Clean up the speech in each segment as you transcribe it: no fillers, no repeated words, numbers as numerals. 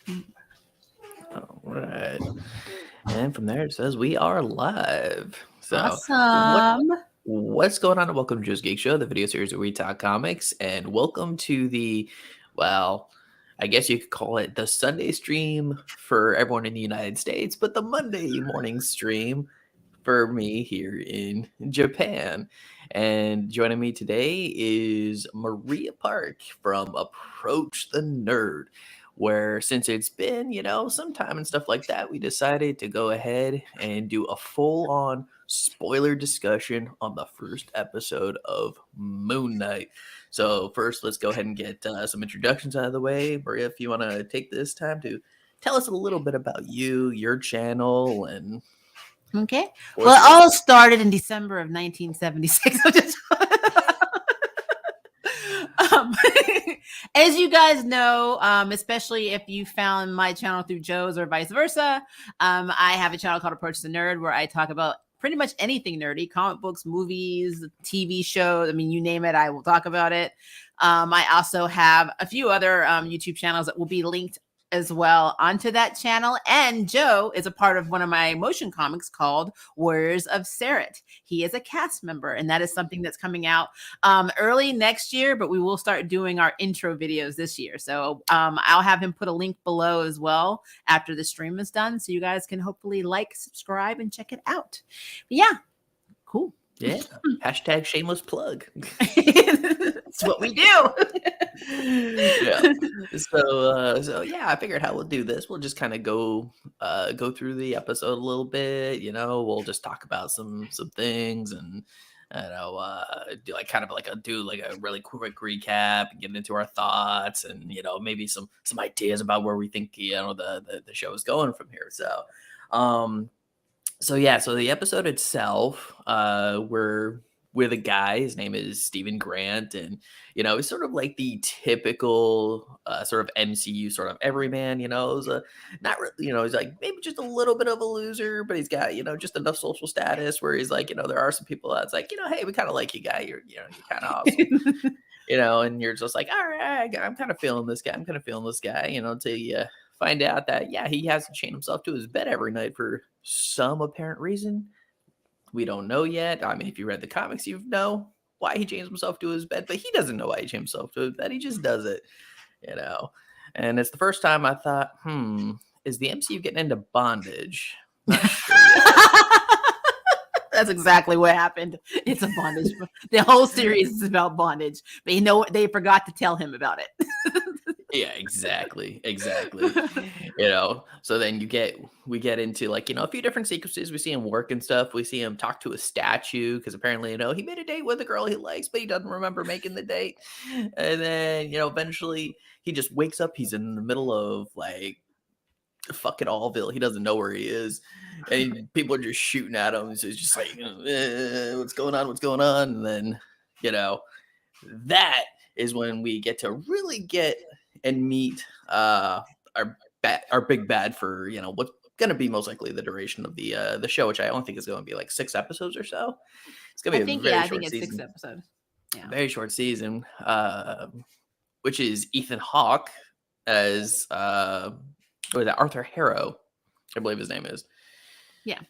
All right. And from there it says we are live. So Awesome. what's going on? And welcome to Joe's Geek Show, the video series where we talk comics, and welcome to the, well, I guess you could call it the Sunday stream for everyone in the United States, but the Monday morning stream for me here in Japan. And joining me today is Maria Park from Approach the Nerd, where since it's been, some time and stuff like that, we decided to go ahead and do a full on spoiler discussion on the first episode of Moon Knight. So, first, let's go ahead and get some introductions out of the way. Maria, if you want to take this time to tell us a little bit about you, your channel, and Okay. Well, it all started in December of 1976. As you guys know, especially if you found my channel through Joe's or vice versa, I have a channel called Approach the Nerd where I talk about pretty much anything nerdy: comic books, movies, TV shows. I mean, you name it, I will talk about it. I also have a few other YouTube channels that will be linked as well onto that channel. And Joe is a part of one of my motion comics called Warriors of Sarat. He is a cast member, and that is something that's coming out early next year, but we will start doing our intro videos this year. So I'll have him put a link below as well after the stream is done, so you guys can hopefully like, subscribe, and check it out. But yeah, cool. Yeah. Hashtag shameless plug. That's what we do. Yeah. So yeah, I figured how we'll do this. We'll just kind of go through the episode a little bit. We'll just talk about some things and do like a really quick recap and get into our thoughts and maybe some ideas about where we think the show is going from here. So the episode itself, we're with a guy. His name is Stephen Grant, and he's sort of like the typical sort of MCU sort of everyman. He's not really, he's like maybe just a little bit of a loser, but he's got just enough social status where he's like, there are some people that's like, hey, we kind of like you, guy. You're kind of awesome. And you're just like, all right, I'm kind of feeling this guy. I'm kind of feeling this guy. Until you find out that he has to chain himself to his bed every night for some apparent reason. We don't know yet. I mean, if you read the comics, you know why he chains himself to his bed, but he doesn't know why he chains himself to his bed. He just does it, And it's the first time I thought, is the MCU getting into bondage? Not sure yet. That's exactly what happened. It's a bondage. The whole series is about bondage, but they forgot to tell him about it. Yeah, exactly. So then we get into like, a few different sequences. We see him work and stuff. We see him talk to a statue because apparently, he made a date with a girl he likes, but he doesn't remember making the date. And then, eventually he just wakes up. He's in the middle of like fucking Allville. He doesn't know where he is. And people are just shooting at him. So he's just like, what's going on? And then, that is when we get to really get and meet our big bad for what's going to be most likely the duration of the show, which I only think is going to be like 6 episodes or so. It's going to be I think it's 6 episodes. Yeah. Very short season, which is Ethan Hawke as Arthur Harrow, I believe his name is. Yeah.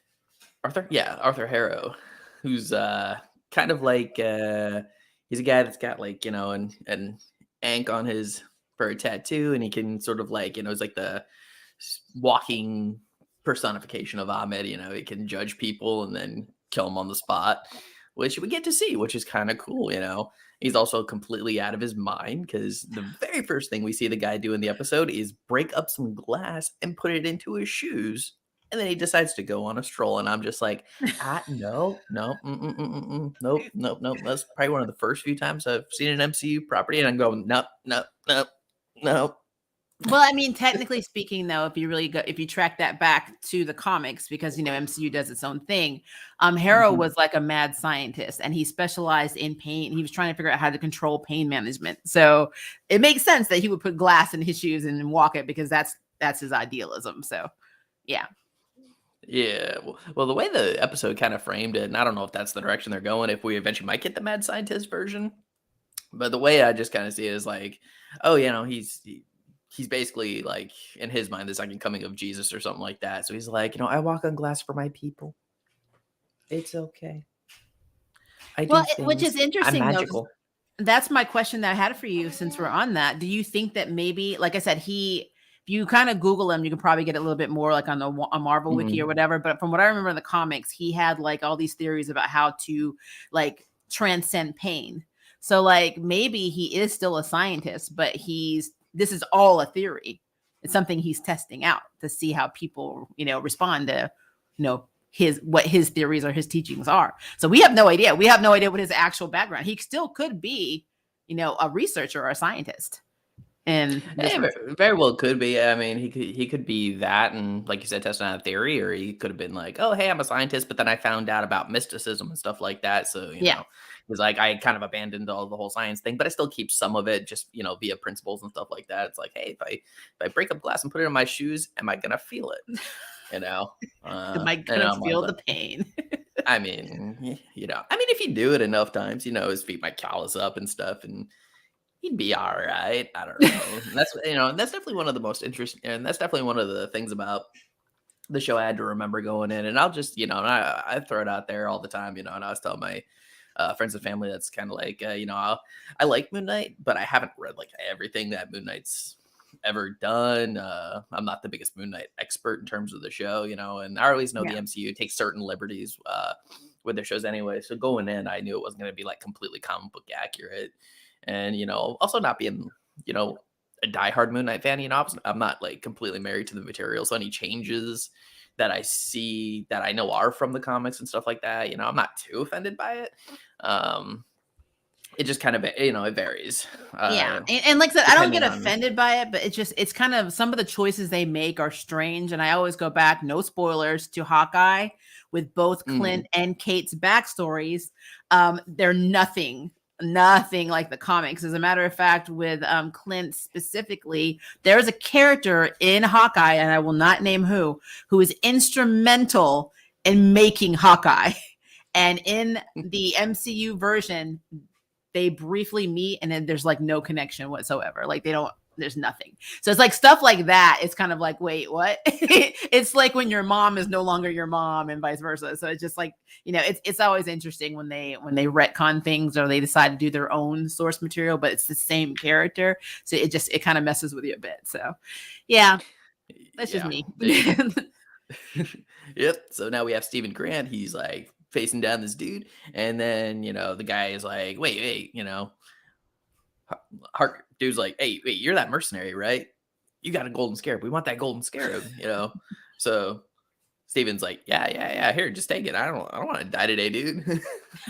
Arthur Harrow, who's kind of like he's a guy that's got like an ink on his for a tattoo, and he can sort of like it's like the walking personification of Ahmed. He can judge people and then kill them on the spot, which we get to see, which is kind of cool. He's also completely out of his mind because the very first thing we see the guy do in the episode is break up some glass and put it into his shoes. And then he decides to go on a stroll. And I'm just like, no. That's probably one of the first few times I've seen an MCU property. And I'm going, no. Well, I mean, technically speaking, though, if you track that back to the comics, because MCU does its own thing, Harrow was like a mad scientist, and he specialized in pain. He was trying to figure out how to control pain management. So it makes sense that he would put glass in his shoes and walk it because that's his idealism. So, yeah. Yeah, well, the way the episode kind of framed it, and I don't know if that's the direction they're going, if we eventually might get the mad scientist version, but the way I just kind of see it is like, oh, he's basically like, in his mind, the second coming of Jesus or something like that. So he's like, I walk on glass for my people. It's okay. I Well, do which is things. I'm interesting though, 'cause magical. that's my question that I had for you since we're on that. Do you think that maybe, like I said, if you kind of Google him, you can probably get a little bit more like on the a Marvel wiki or Mhm. whatever. But from what I remember in the comics, he had like all these theories about how to like transcend pain. So like maybe he is still a scientist, but this is all a theory. It's something he's testing out to see how people, respond to, what his theories or his teachings are. So we have no idea. We have no idea what his actual background. He still could be, a researcher or a scientist in this Eh, version. very well could be. I mean, he could be that, and like you said, testing out a theory, or he could have been like, "Oh, hey, I'm a scientist," but then I found out about mysticism and stuff like that. So Yeah. he's like, I kind of abandoned all the whole science thing, but I still keep some of it, just via principles and stuff like that. It's like, hey, if I break up glass and put it in my shoes, am I gonna feel it? You know, Am I and gonna I'm like, feel the pain? I mean, if you do it enough times, his feet might callus up and stuff, and he'd be all right. I don't know. And that's definitely one of the most interesting, and that's definitely one of the things about the show I had to remember going in. And I'll just, and I throw it out there all the time, and I was telling my friends and family that's kind of like, I like Moon Knight, but I haven't read like everything that Moon Knight's ever done. I'm not the biggest Moon Knight expert in terms of the show, and I always know the Yeah. MCU takes certain liberties with their shows anyway. So going in, I knew it wasn't going to be like completely comic book accurate. And, also not being, a diehard Moon Knight fan, I'm not like completely married to the material. So any changes that I see that I know are from the comics and stuff like that, I'm not too offended by it. It just kind of, it varies. Yeah. And like I said, I don't get Depending on, offended by it, but it's kind of some of the choices they make are strange. And I always go back, no spoilers, to Hawkeye with both mm, Clint and Kate's backstories. They're nothing like the comics. As a matter of fact, with Clint specifically, there's a character in Hawkeye, and I will not name who is instrumental in making Hawkeye. And in the MCU version, they briefly meet and then there's like no connection whatsoever. Like there's nothing. So it's like stuff like that. It's kind of like, wait, what? It's like when your mom is no longer your mom and vice versa. So it's just like, it's always interesting when they retcon things or they decide to do their own source material, but it's the same character. So it kind of messes with you a bit. So yeah, that's just yeah. me. Yep. So now we have Stephen Grant. He's like facing down this dude. And then, the guy is like, wait, Hark dude's like, hey, wait, you're that mercenary, right? You got a golden scarab. We want that golden scarab. So Steven's like, yeah. Here, just take it. I don't want to die today, dude.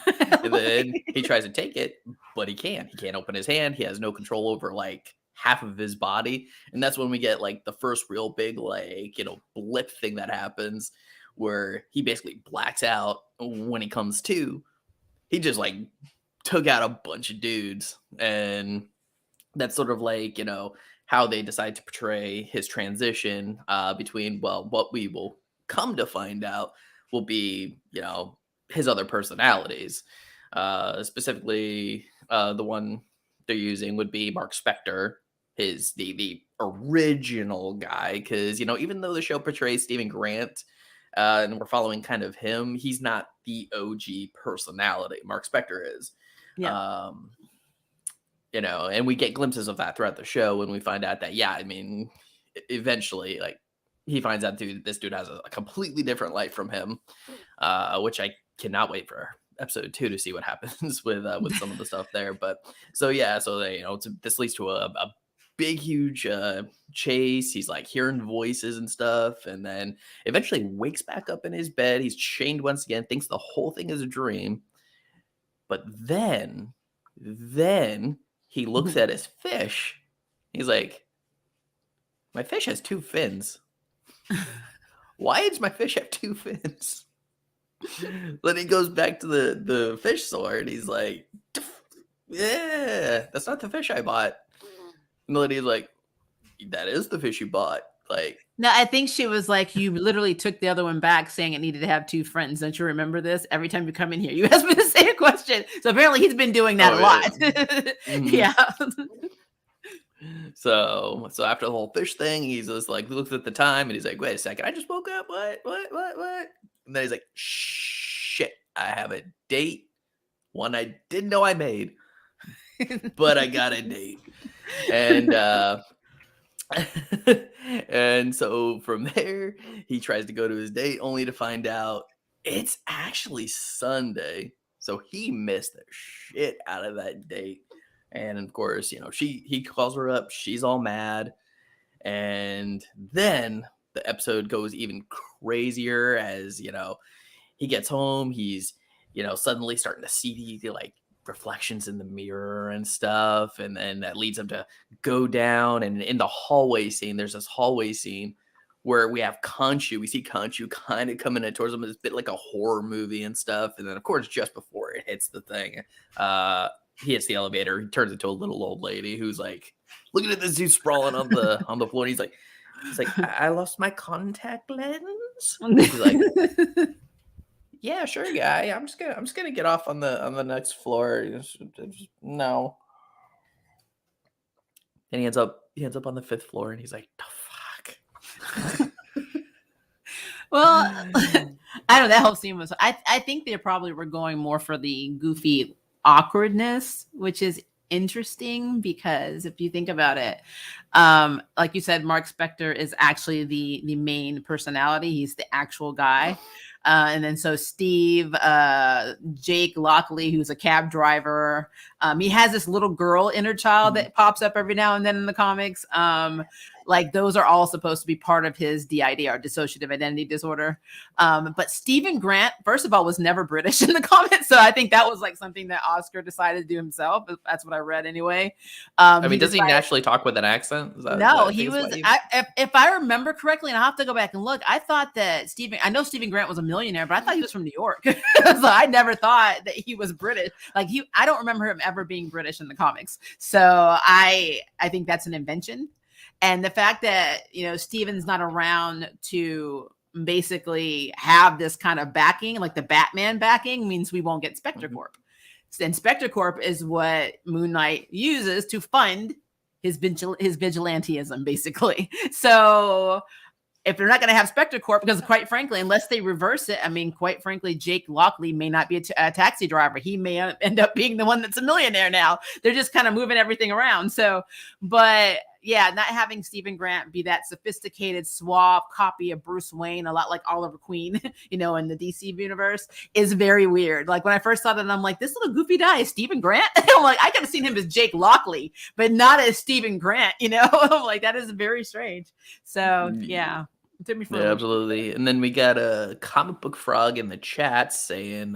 And then he tries to take it, but he can't. He can't open his hand. He has no control over like half of his body. And that's when we get like the first real big like, blip thing that happens where he basically blacks out when he comes to. He just like took out a bunch of dudes, and that's sort of like how they decide to portray his transition between, well, what we will come to find out will be his other personalities, specifically the one they're using would be Mark Spector, his the original guy, because even though the show portrays Stephen Grant, and we're following kind of him, he's not the OG personality. Mark Spector is. Yeah. And we get glimpses of that throughout the show when we find out that, yeah, I mean, eventually, like, he finds out this dude has a completely different life from him, which I cannot wait for episode 2 to see what happens with some of the stuff there. But so yeah, so they, this leads to a big, huge chase. He's like hearing voices and stuff, and then eventually wakes back up in his bed. He's chained once again, thinks the whole thing is a dream. But then he looks at his fish. He's like, my fish has 2 fins. Why does my fish have 2 fins? Then he goes back to the fish store and he's like, yeah, that's not the fish I bought. And then he's like, that is the fish you bought. Like, no, I think she was like, you literally took the other one back saying it needed to have 2 friends. Don't you remember this? Every time you come in here, you ask me the same question. So apparently he's been doing that a lot. Mm-hmm. Yeah. So after the whole fish thing, he's just like looks at the time and he's like, "Wait a second, I just woke up. What?" And then he's like, "Shit, I have a date. One I didn't know I made, but I got a date." And and so from there, he tries to go to his date only to find out it's actually Sunday. So he missed the shit out of that date. And of course, he calls her up, she's all mad. And then the episode goes even crazier as, he gets home, he's, suddenly starting to see the like reflections in the mirror and stuff. And then that leads him to go down. And in the hallway scene, there's this hallway scene where we have Khonshu. We see Khonshu kind of coming in towards him. It's a bit like a horror movie and stuff. And then, of course, just before it hits the thing, he hits the elevator. He turns into a little old lady who's like, looking at this dude sprawling on the floor. And he's like, I lost my contact lens. He's like, yeah, sure, guy. I'm just gonna get off on the next floor. No. And he ends up on the 5th floor, and he's like, the fuck. Well, I don't know. That whole scene was. I think they probably were going more for the goofy awkwardness, which is interesting because if you think about it, like you said, Mark Spector is actually the main personality. He's the actual guy. And then so Steve, Jake Lockley, who's a cab driver, he has this little girl inner child that pops up every now and then in the comics. Like those are all supposed to be part of his DID, or dissociative identity disorder. But Stephen Grant, first of all, was never British in the comics. So I think that was like something that Oscar decided to do himself. That's what I read anyway. I mean, does he naturally talk with an accent? No, he was. If I remember correctly, and I'll have to go back and look, I thought that I know Stephen Grant was a millionaire, but I thought he was from New York. So I never thought that he was British. Like I don't remember him ever being British in the comics. So I think that's an invention. And the fact that, Steven's not around to basically have this kind of backing, like the Batman backing, means we won't get Spectre Corp. And Spectre Corp is what Moon Knight uses to fund his vigilantism, basically. So if they're not going to have Spectre Corp, because quite frankly, unless they reverse it, I mean, quite frankly, Jake Lockley may not be a taxi driver. He may end up being the one that's a millionaire now. They're just kind of moving everything around. So, but yeah, not having Stephen Grant be that sophisticated, suave copy of Bruce Wayne, a lot like Oliver Queen, in the DC universe, is very weird. Like when I first saw that, I'm like, this little goofy guy is Stephen Grant. I'm like, I could have seen him as Jake Lockley, but not as Stephen Grant. I'm like, that is very strange. So yeah. Yeah, absolutely. And then we got a comic book frog in the chat saying,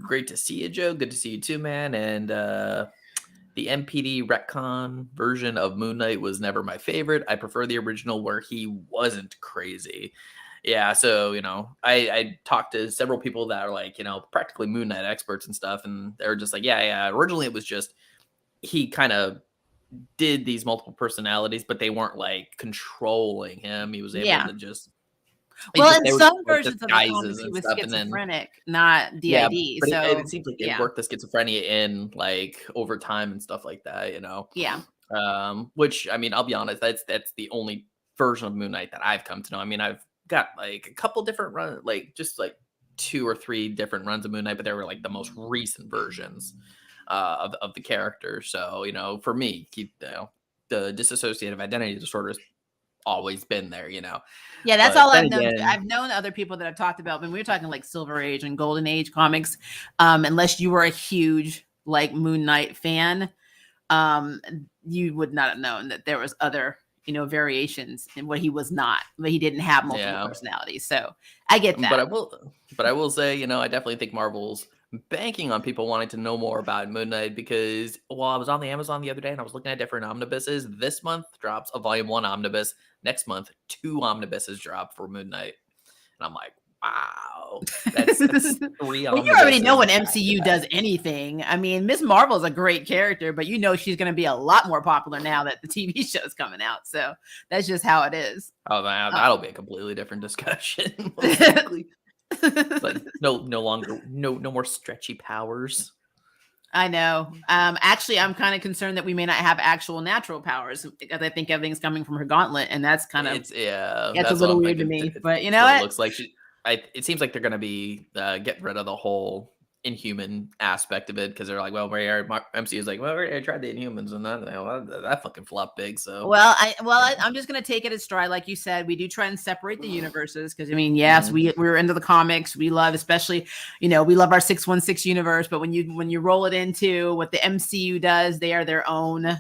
great to see you, Joe. Good to see you too, man. And the MPD retcon version of Moon Knight was never my favorite. I prefer the original where he wasn't crazy. Yeah, so, I talked to several people that are like, practically Moon Knight experts and stuff. And they're just like, yeah. Originally, it was just he kind of did these multiple personalities, but they weren't like controlling him. He was able to just in some versions of the comics he was schizophrenic, not DID. Yeah, but so it seems like it worked the schizophrenia in like over time and stuff like that, Yeah. Which I mean, I'll be honest, that's the only version of Moon Knight that I've come to know. I mean, I've got like a couple different runs, like just like 2 or 3 different runs of Moon Knight, but they were like the most recent versions of the character. So, for me, the dissociative identity disorder has always been there, Yeah, that's all I've known. I've known other people that have talked about when we were talking like Silver Age and Golden Age comics, unless you were a huge like Moon Knight fan, you would not have known that there was other variations in what he was not, but he didn't have multiple personalities. So I get that. But I will say, I definitely think Marvel's banking on people wanting to know more about Moon Knight, because while I was on the Amazon the other day and I was looking at different omnibuses, this month drops a volume 1 omnibus. Next month, 2 omnibuses drop for Moon Knight. And I'm like, wow, that's 3 omnibuses. You already know when MCU does anything. I mean, Miss Marvel's a great character, but she's going to be a lot more popular now that the TV show's coming out. So that's just how it is. Oh, that'll be a completely different discussion. Most likely. Like no more stretchy powers. I know. Actually, I'm kind of concerned that we may not have actual natural powers because I think everything's coming from her gauntlet, and that's kind of It's yeah, that's a that's what little I'm weird to thinking. me. But you It's know what it what? looks like. It seems like they're gonna be getting rid of the whole Inhuman aspect of it because they're like, well, MCU is like, well, we already tried the Inhumans and that fucking flopped big. So I'm just gonna take it as stride, like you said. We do try and separate the universes because I mean, yes, mhm. we're into the comics. We love, especially, we love our 616 universe. But when you roll it into what the MCU does, they are their own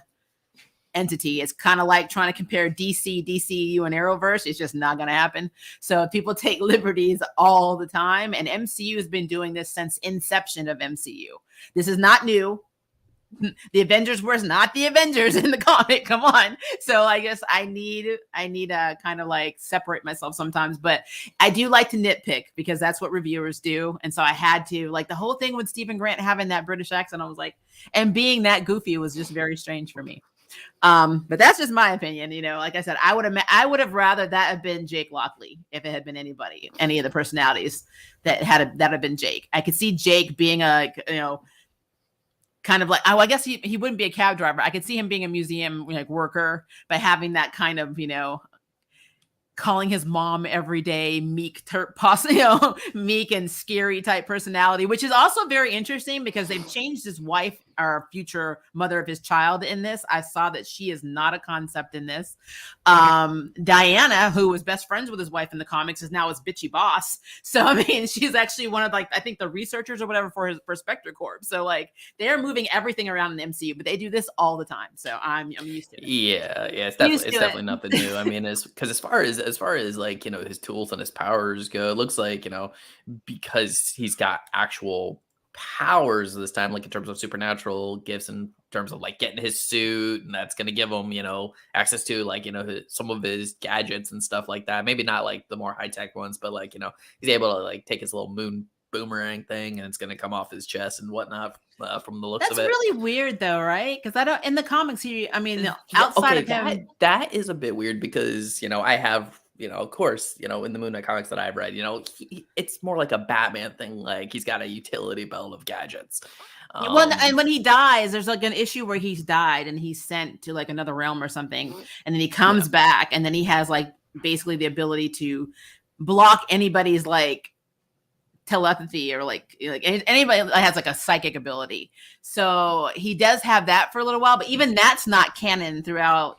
entity. It's kind of like trying to compare DCU, and Arrowverse. It's just not going to happen. So people take liberties all the time, and MCU has been doing this since inception of MCU. This is not new. The Avengers was not the Avengers in the comic. Come on. So I guess I need to kind of like separate myself sometimes, but I do like to nitpick because that's what reviewers do. And so I had to, like, the whole thing with Stephen Grant having that British accent, I was like, and being that goofy was just very strange for me. But that's just my opinion. Like I said, I would have rather that have been Jake Lockley if it had been anybody, any of the personalities that had been Jake. I could see Jake being a, kind of like, oh, I guess he wouldn't be a cab driver. I could see him being a museum like worker, but having that kind of, calling his mom every day, meek, meek and scary type personality, which is also very interesting because they've changed his wife, or future mother of his child, in this. I saw that she is not a concept in this. Diana, who was best friends with his wife in the comics, is now his bitchy boss. So I mean, she's actually one of, like, I think the researchers or whatever for Spectre Corps. So like, they're moving everything around in the MCU, but they do this all the time. So I'm used to it. Yeah, Used it's to it. definitely nothing new. I mean, because as far as like his tools and his powers go, it looks like because he's got actual powers this time, like in terms of supernatural gifts, in terms of like getting his suit, and that's gonna give him access to like some of his gadgets and stuff like that. Maybe not like the more high tech ones, but like he's able to like take his little moon boomerang thing, and it's gonna come off his chest and whatnot. From the looks of That's it. really weird though, right? Because I don't, in the comics, I mean, Yeah, outside okay, of him, that is a bit weird because, I have, of course, in the Moon Knight comics that I've read, it's more like a Batman thing. Like he's got a utility belt of gadgets. well, and Um, when he dies, there's like an issue where he's died and he's sent to like another realm or something, and then he yeah, comes back, and then he has like basically the ability to block anybody's like telepathy, or like anybody that has like a psychic ability. So he does have that for a little while, but even that's not canon throughout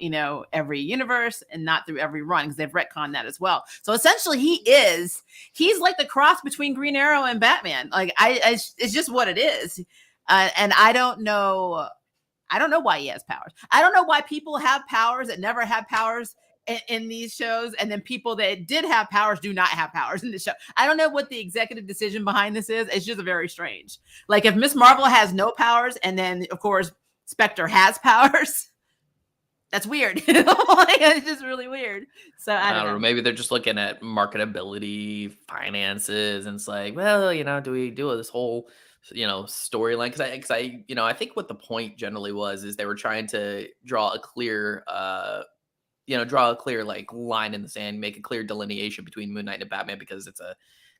every universe, and not through every run, because they've retconned that as well. So essentially he's like the cross between Green Arrow and Batman. Like it's just what it is. And I don't know why he has powers. I don't know why people have powers that never have powers in these shows, and then people that did have powers do not have powers in the show. I don't know what the executive decision behind this is. It's just very strange. Like if Miss Marvel has no powers, and then of course Spectre has powers, that's weird. It's just really weird. So I I don't don't know. know. Maybe they're just looking at marketability, finances, and it's like, well, do we do this whole, storyline? I think what the point generally was is they were trying to draw a clear like line in the sand, make a clear delineation between Moon Knight and Batman, because it's a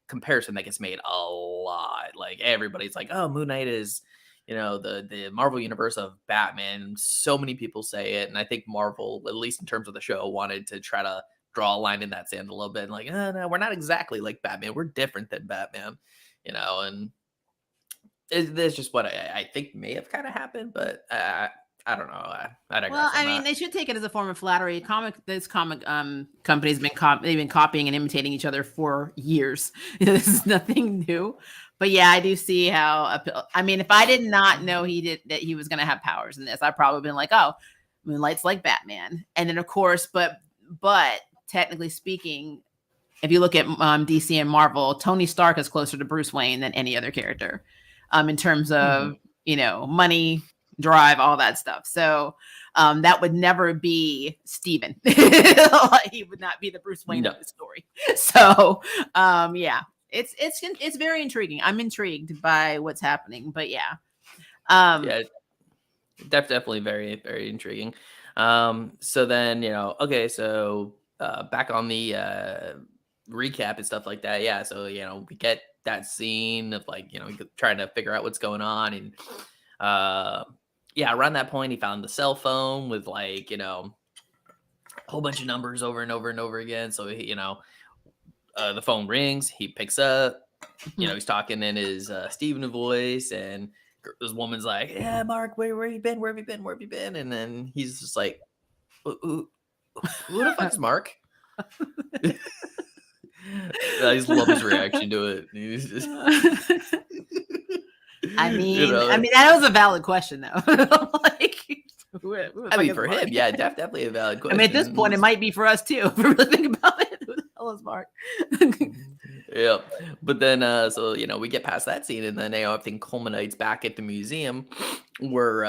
comparison that gets made a lot. Like everybody's like, "Oh, Moon Knight is, the Marvel universe of Batman." So many people say it, and I think Marvel, at least in terms of the show, wanted to try to draw a line in that sand a little bit, and like, no, we're not exactly like Batman. We're different than Batman, and that's just what I think may have kind of happened, but I don't know. I Well, digress on I mean, that. they should take it as a form of flattery. This comic company's they've been copying and imitating each other for years. This is nothing new. But yeah, I do see how. I mean, if I did not know that he was going to have powers in this, I'd probably been like, oh, Moonlight's like Batman. And then of course, but technically speaking, if you look at DC and Marvel, Tony Stark is closer to Bruce Wayne than any other character, in terms Mhm. of money, drive, all that stuff. So that would never be Steven. He would not be the Bruce Wayne of No. the story. So yeah, it's very intriguing. I'm intrigued by what's happening. But yeah, um, Yeah, definitely very, very intriguing. So then, okay, so back on the recap and stuff like that. Yeah, so we get that scene of like, trying to figure out what's going on, and Yeah, around that point, he found the cell phone with like, a whole bunch of numbers over and over and over again. So, the phone rings, he picks up, he's talking in his Steven voice, and this woman's like, "Yeah, Mark, where you been? Where have you been? Where have you been?" And then he's just like, who the fuck is Mark? I just love his reaction to it. He's just, I mean, that was a valid question, though. Like, I mean, for him, yeah, definitely a valid question. I mean, at this point, it might be for us too. If we really think about it, who the hell is Mark? Yeah, but then, so we get past that scene, and then everything culminates back at the museum, where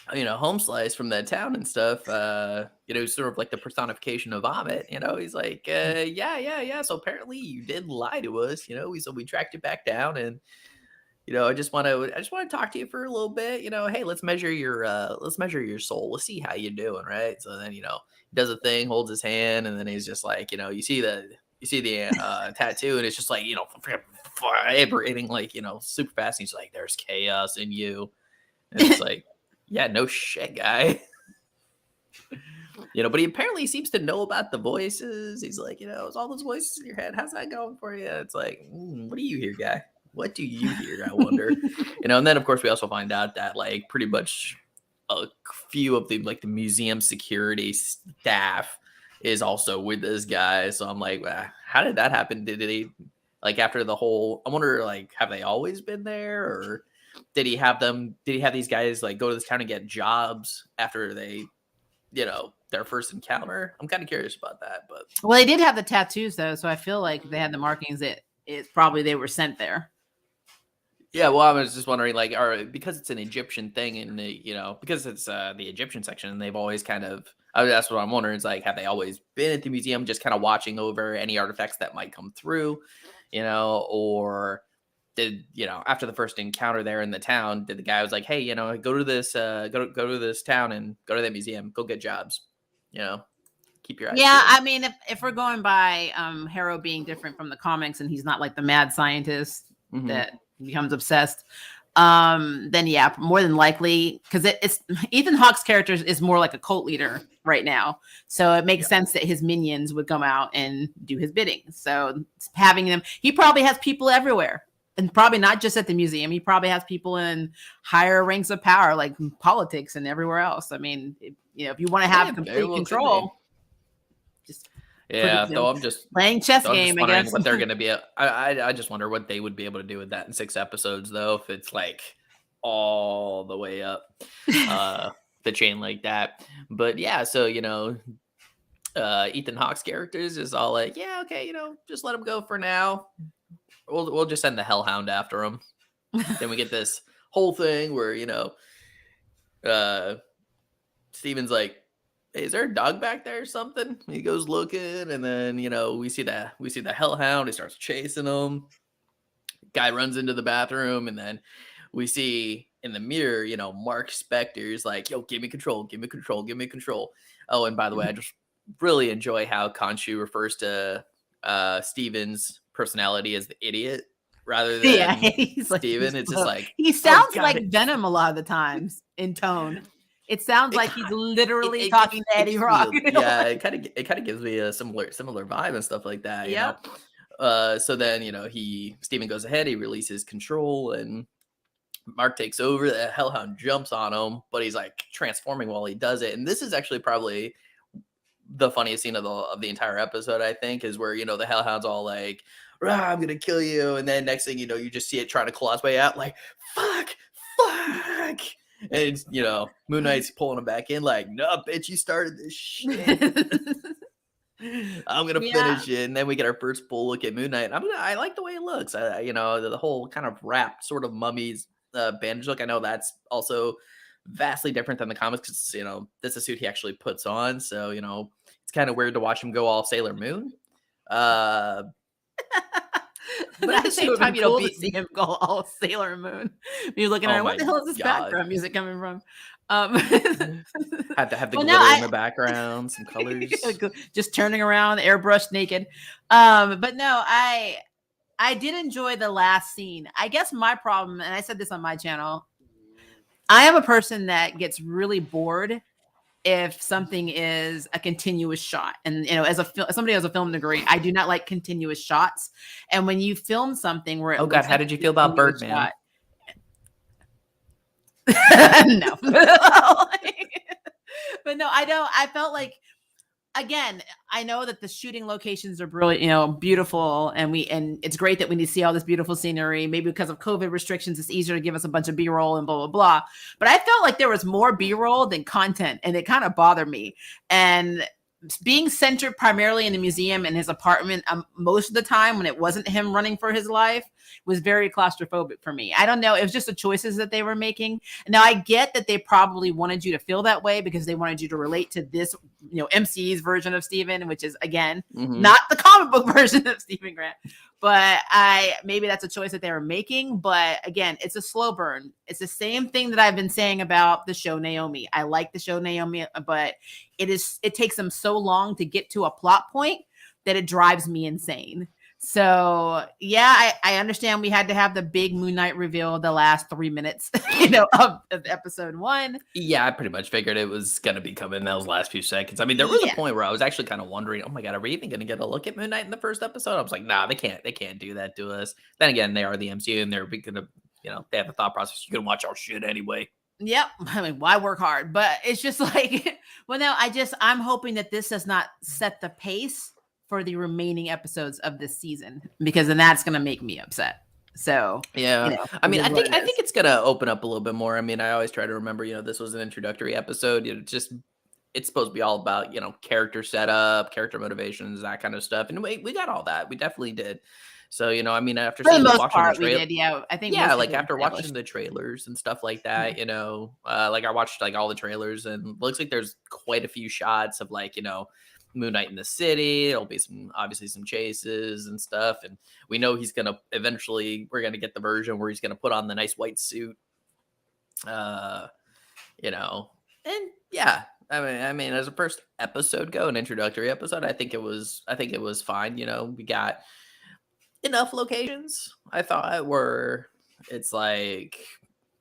Home Slice from that town and stuff, sort of like the personification of Vomit. He's like, yeah. So apparently you did lie to us. So we tracked it back down, and I just want to talk to you for a little bit. Hey, let's measure your soul. Let's see how you're doing, right? So then he does a thing, holds his hand, and then he's just like, you see the tattoo, and it's just like vibrating like super fast. And he's like, "There's chaos in you," and it's like, yeah, no shit, guy. But he apparently seems to know about the voices. He's like, it's all those voices in your head. How's that going for you? It's like, what do you hear, guy? What do you hear? I wonder. And then of course we also find out that like pretty much a few of the museum security staff is also with this guy. So I'm like, how did that happen? Did he like after the whole? I wonder, like, have they always been there, or did he have these guys like go to this town and get jobs after they, their first encounter? I'm kind of curious about that. But well, they did have the tattoos though, so I feel like they had the markings that it's probably they were sent there. Yeah, well, I was just wondering, like, because it's an Egyptian thing, and because it's the Egyptian section, and they've always kind of. That's what I'm wondering. Is like, have they always been at the museum, just kind of watching over any artifacts that might come through, or did after the first encounter there in the town, did the guy was like, hey, go to this, go to this town and go to that museum, go get jobs, keep your eyes Yeah, peeled. I mean, if we're going by Harrow being different from the comics, and he's not like the mad scientist that becomes obsessed, then yeah, more than likely, because it's Ethan Hawke's character is more like a cult leader right now, so it makes sense that his minions would come out and do his bidding. So having them, he probably has people everywhere, and probably not just at the museum. He probably has people in higher ranks of power, like politics and everywhere else. I mean, if you want to have complete control, just though I'm just playing chess game. I guess what they're going to be. I just wonder what they would be able to do with that in 6 episodes, though, if it's like all the way up the chain like that. But yeah, so Ethan Hawke's characters is all like, yeah, okay, just let him go for now. We'll just send the Hellhound after him. Then we get this whole thing where Steven's like, hey, is there a dog back there or something? He goes looking, and then we see the Hellhound. He starts chasing him. Guy runs into the bathroom, and then we see in the mirror, Mark Spector's like, yo, give me control, give me control, give me control. Oh, and by the way, I just really enjoy how Khonshu refers to Steven's personality as the idiot rather than he's Steven. It's just like, he sounds like Venom a lot of the times in tone. It sounds like he's literally talking to Eddie Rock. Yeah, it kind of gives me a similar vibe and stuff like that. Yep. So then Steven goes ahead, he releases control, and Mark takes over. The Hellhound jumps on him, but he's like transforming while he does it. And this is actually probably the funniest scene of the entire episode, I think, is where the Hellhound's all like, I'm gonna kill you, and then next thing you just see it trying to claw its way out, like, fuck. And it's, Moon Knight's pulling him back in, like, no, bitch, you started this shit. I'm gonna finish it. And then we get our first full look at Moon Knight. I like the way it looks. The whole kind of wrapped sort of mummy's bandage look. I know that's also vastly different than the comics, because that's a suit he actually puts on. So it's kind of weird to watch him go all Sailor Moon. But at the same time, cool to see him go all Sailor Moon. You're looking at what the hell is this background music coming from? Have to have the glitter in the background, some colors. Just turning around, airbrush naked. But no, I did enjoy the last scene. I guess my problem, and I said this on my channel, I am a person that gets really bored if something is a continuous shot. And as somebody who has a film degree, I do not like continuous shots. And when you film something where it Oh God, looks how like did you a feel about continuous Birdman? shot, no. But no, I don't. I felt like, again, I know that the shooting locations are brilliant, beautiful, and it's great that we need to see all this beautiful scenery. Maybe because of COVID restrictions, it's easier to give us a bunch of B-roll and blah blah blah. But I felt like there was more B-roll than content, and it kind of bothered me. And being centered primarily in the museum and his apartment, most of the time when it wasn't him running for his life, was very claustrophobic for me. I don't know. It was just the choices that they were making. Now I get that they probably wanted you to feel that way because they wanted you to relate to this, MC's version of Steven, which is, again, not the comic book version of Stephen Grant. But maybe that's a choice that they were making. But again, it's a slow burn. It's the same thing that I've been saying about the show Naomi. I like the show Naomi, but it takes them so long to get to a plot point that it drives me insane. So yeah, I understand we had to have the big Moon Knight reveal the last 3 minutes, of episode 1. Yeah, I pretty much figured it was going to be coming in those last few seconds. I mean, there was a point where I was actually kind of wondering, oh my God, are we even going to get a look at Moon Knight in the first episode? I was like, nah, they can't do that to us. Then again, they are the MCU and they're going to, they have the thought process. You can watch our shit anyway. Yep. I mean, why work hard? But it's just like, well, no, I'm hoping that this does not set the pace for the remaining episodes of this season, because then that's going to make me upset. So yeah, I mean, I think it's gonna open up a little bit more. I mean, I always try to remember, this was an introductory episode. It's supposed to be all about character setup, character motivations, that kind of stuff, and we got all that. We definitely did. So I mean, after for the most watching part, the we did. Yeah, I think. Yeah, like after watching the trailers and stuff like that, like I watched like all the trailers, and it looks like there's quite a few shots of like Moon Knight in the city. There'll be obviously some chases and stuff, and we know we're gonna get the version where he's gonna put on the nice white suit, and yeah, I mean, as a first episode an introductory episode, I think it was fine. We got enough locations, I thought, where it's like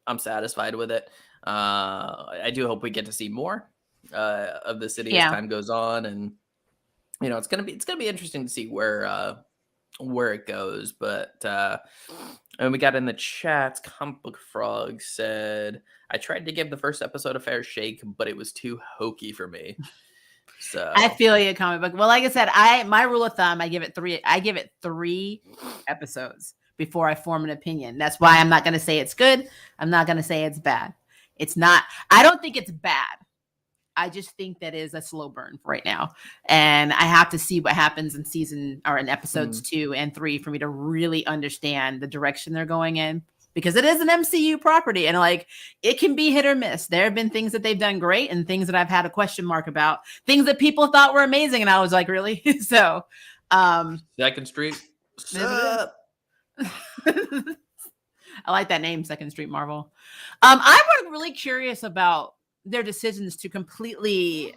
I'm satisfied with it. I do hope we get to see more of the city as time goes on, and it's gonna be interesting to see where it goes. But and we got in the chat, Comic Book Frog said, I tried to give the first episode a fair shake, but it was too hokey for me. So I feel you, comic book. Well, like I said, my rule of thumb, I give it 3 episodes before I form an opinion. That's why I'm not going to say it's good. I'm not going to say it's bad. It's not. I don't think it's bad. I just think that is a slow burn right now, and I have to see what happens in episodes 2 and 3 for me to really understand the direction they're going in. Because it is an MCU property, and like it can be hit or miss. There have been things that they've done great and things that I've had a question mark about, things that people thought were amazing. And I was like, really? So, Second Street. Sup? I like that name, Second Street Marvel. I'm really curious about their decisions to completely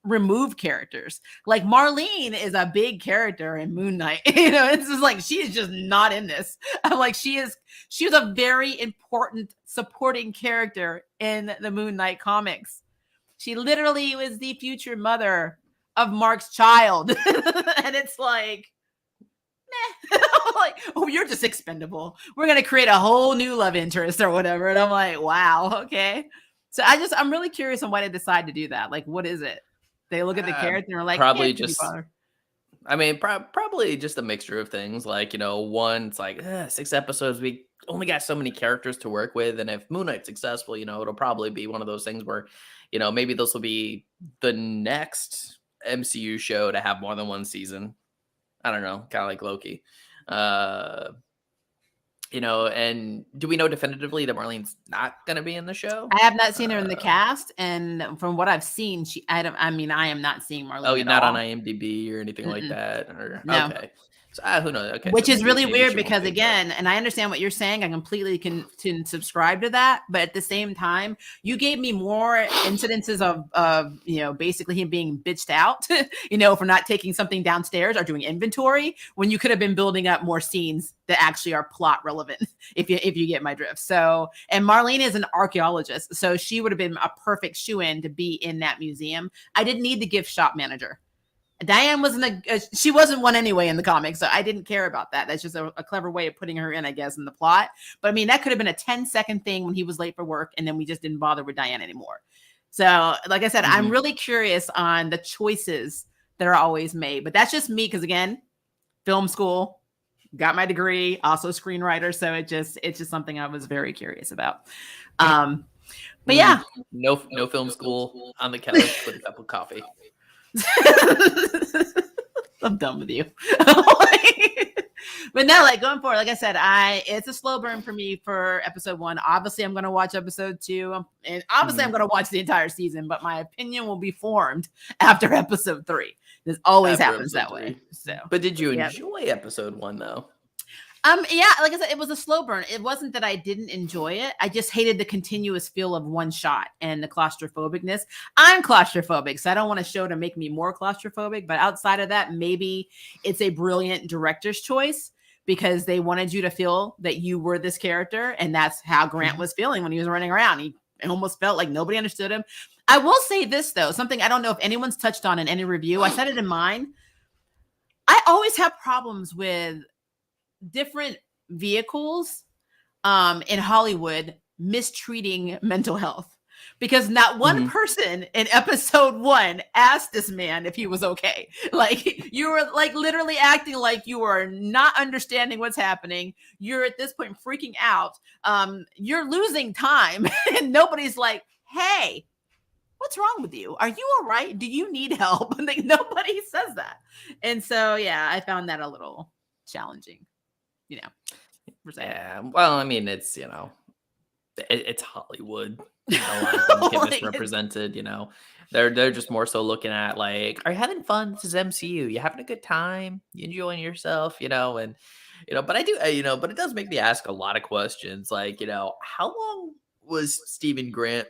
remove characters. Like Marlene is a big character in Moon Knight. It's just like she is just not in this. I'm like, she was a very important supporting character in the Moon Knight comics. She literally was the future mother of Mark's child. And it's like, meh. Like, oh, you're just expendable. We're gonna create a whole new love interest or whatever. And I'm like, wow, okay. So I'm really curious on why they decide to do that. Like, what is it? They look at the character and are like, probably just, I mean, probably just a mixture of things. Like, one, it's like 6 episodes. We only got so many characters to work with. And if Moon Knight's successful, it'll probably be one of those things where, maybe this will be the next MCU show to have more than one season. I don't know, kind of like Loki. And do we know definitively that Marlene's not going to be in the show? I have not seen her in the cast, and from what I've seen, I am not seeing Marlene. Oh, you're not on IMDb or anything like that? Or, no. Okay. So who knows? Okay, Which so is really maybe weird she won't because, do that. again, and I understand what you're saying. I completely can subscribe to that. But at the same time, you gave me more incidences of basically him being bitched out, for not taking something downstairs or doing inventory, when you could have been building up more scenes that actually are plot relevant, if you get my drift. So, and Marlene is an archaeologist, so she would have been a perfect shoe-in to be in that museum. I didn't need the gift shop manager. Diane she wasn't one anyway in the comics, so I didn't care about that. That's just a clever way of putting her in, I guess, in the plot. But I mean, that could have been a 10-second thing when he was late for work, and then we just didn't bother with Diane anymore. So, like I said, I'm really curious on the choices that are always made. But that's just me, because again, film school, got my degree, also screenwriter. So it's just something I was very curious about. But yeah, no film school, on the couch with a cup of coffee. I'm done with you. But no, like going forward, like I said, it's a slow burn for me for episode 1. Obviously, I'm going to watch episode 2, and obviously I'm going to watch the entire season, but my opinion will be formed after episode 3. This always happens that way. So, but did you enjoy episode 1 though? Yeah, like I said, it was a slow burn. It wasn't that I didn't enjoy it. I just hated the continuous feel of one shot and the claustrophobicness. I'm claustrophobic, so I don't want a show to make me more claustrophobic. But outside of that, maybe it's a brilliant director's choice, because they wanted you to feel that you were this character. And that's how Grant was feeling when he was running around. He almost felt like nobody understood him. I will say this, though, something I don't know if anyone's touched on in any review. I said it in mine. I always have problems with different vehicles in Hollywood mistreating mental health, because not one person in episode 1 asked this man if he was okay. Like, you were like literally acting like you are not understanding what's happening. You're at this point freaking out. You're losing time and nobody's like, hey, what's wrong with you? Are you all right? Do you need help? Like, nobody says that. And so, yeah, I found that a little challenging. Yeah, well, I mean, it's it's Hollywood. A lot of things get misrepresented. They're just more so looking at, like, are you having fun? This is MCU. You having a good time? You enjoying yourself? And but I do. But it does make me ask a lot of questions. Like, how long was Stephen Grant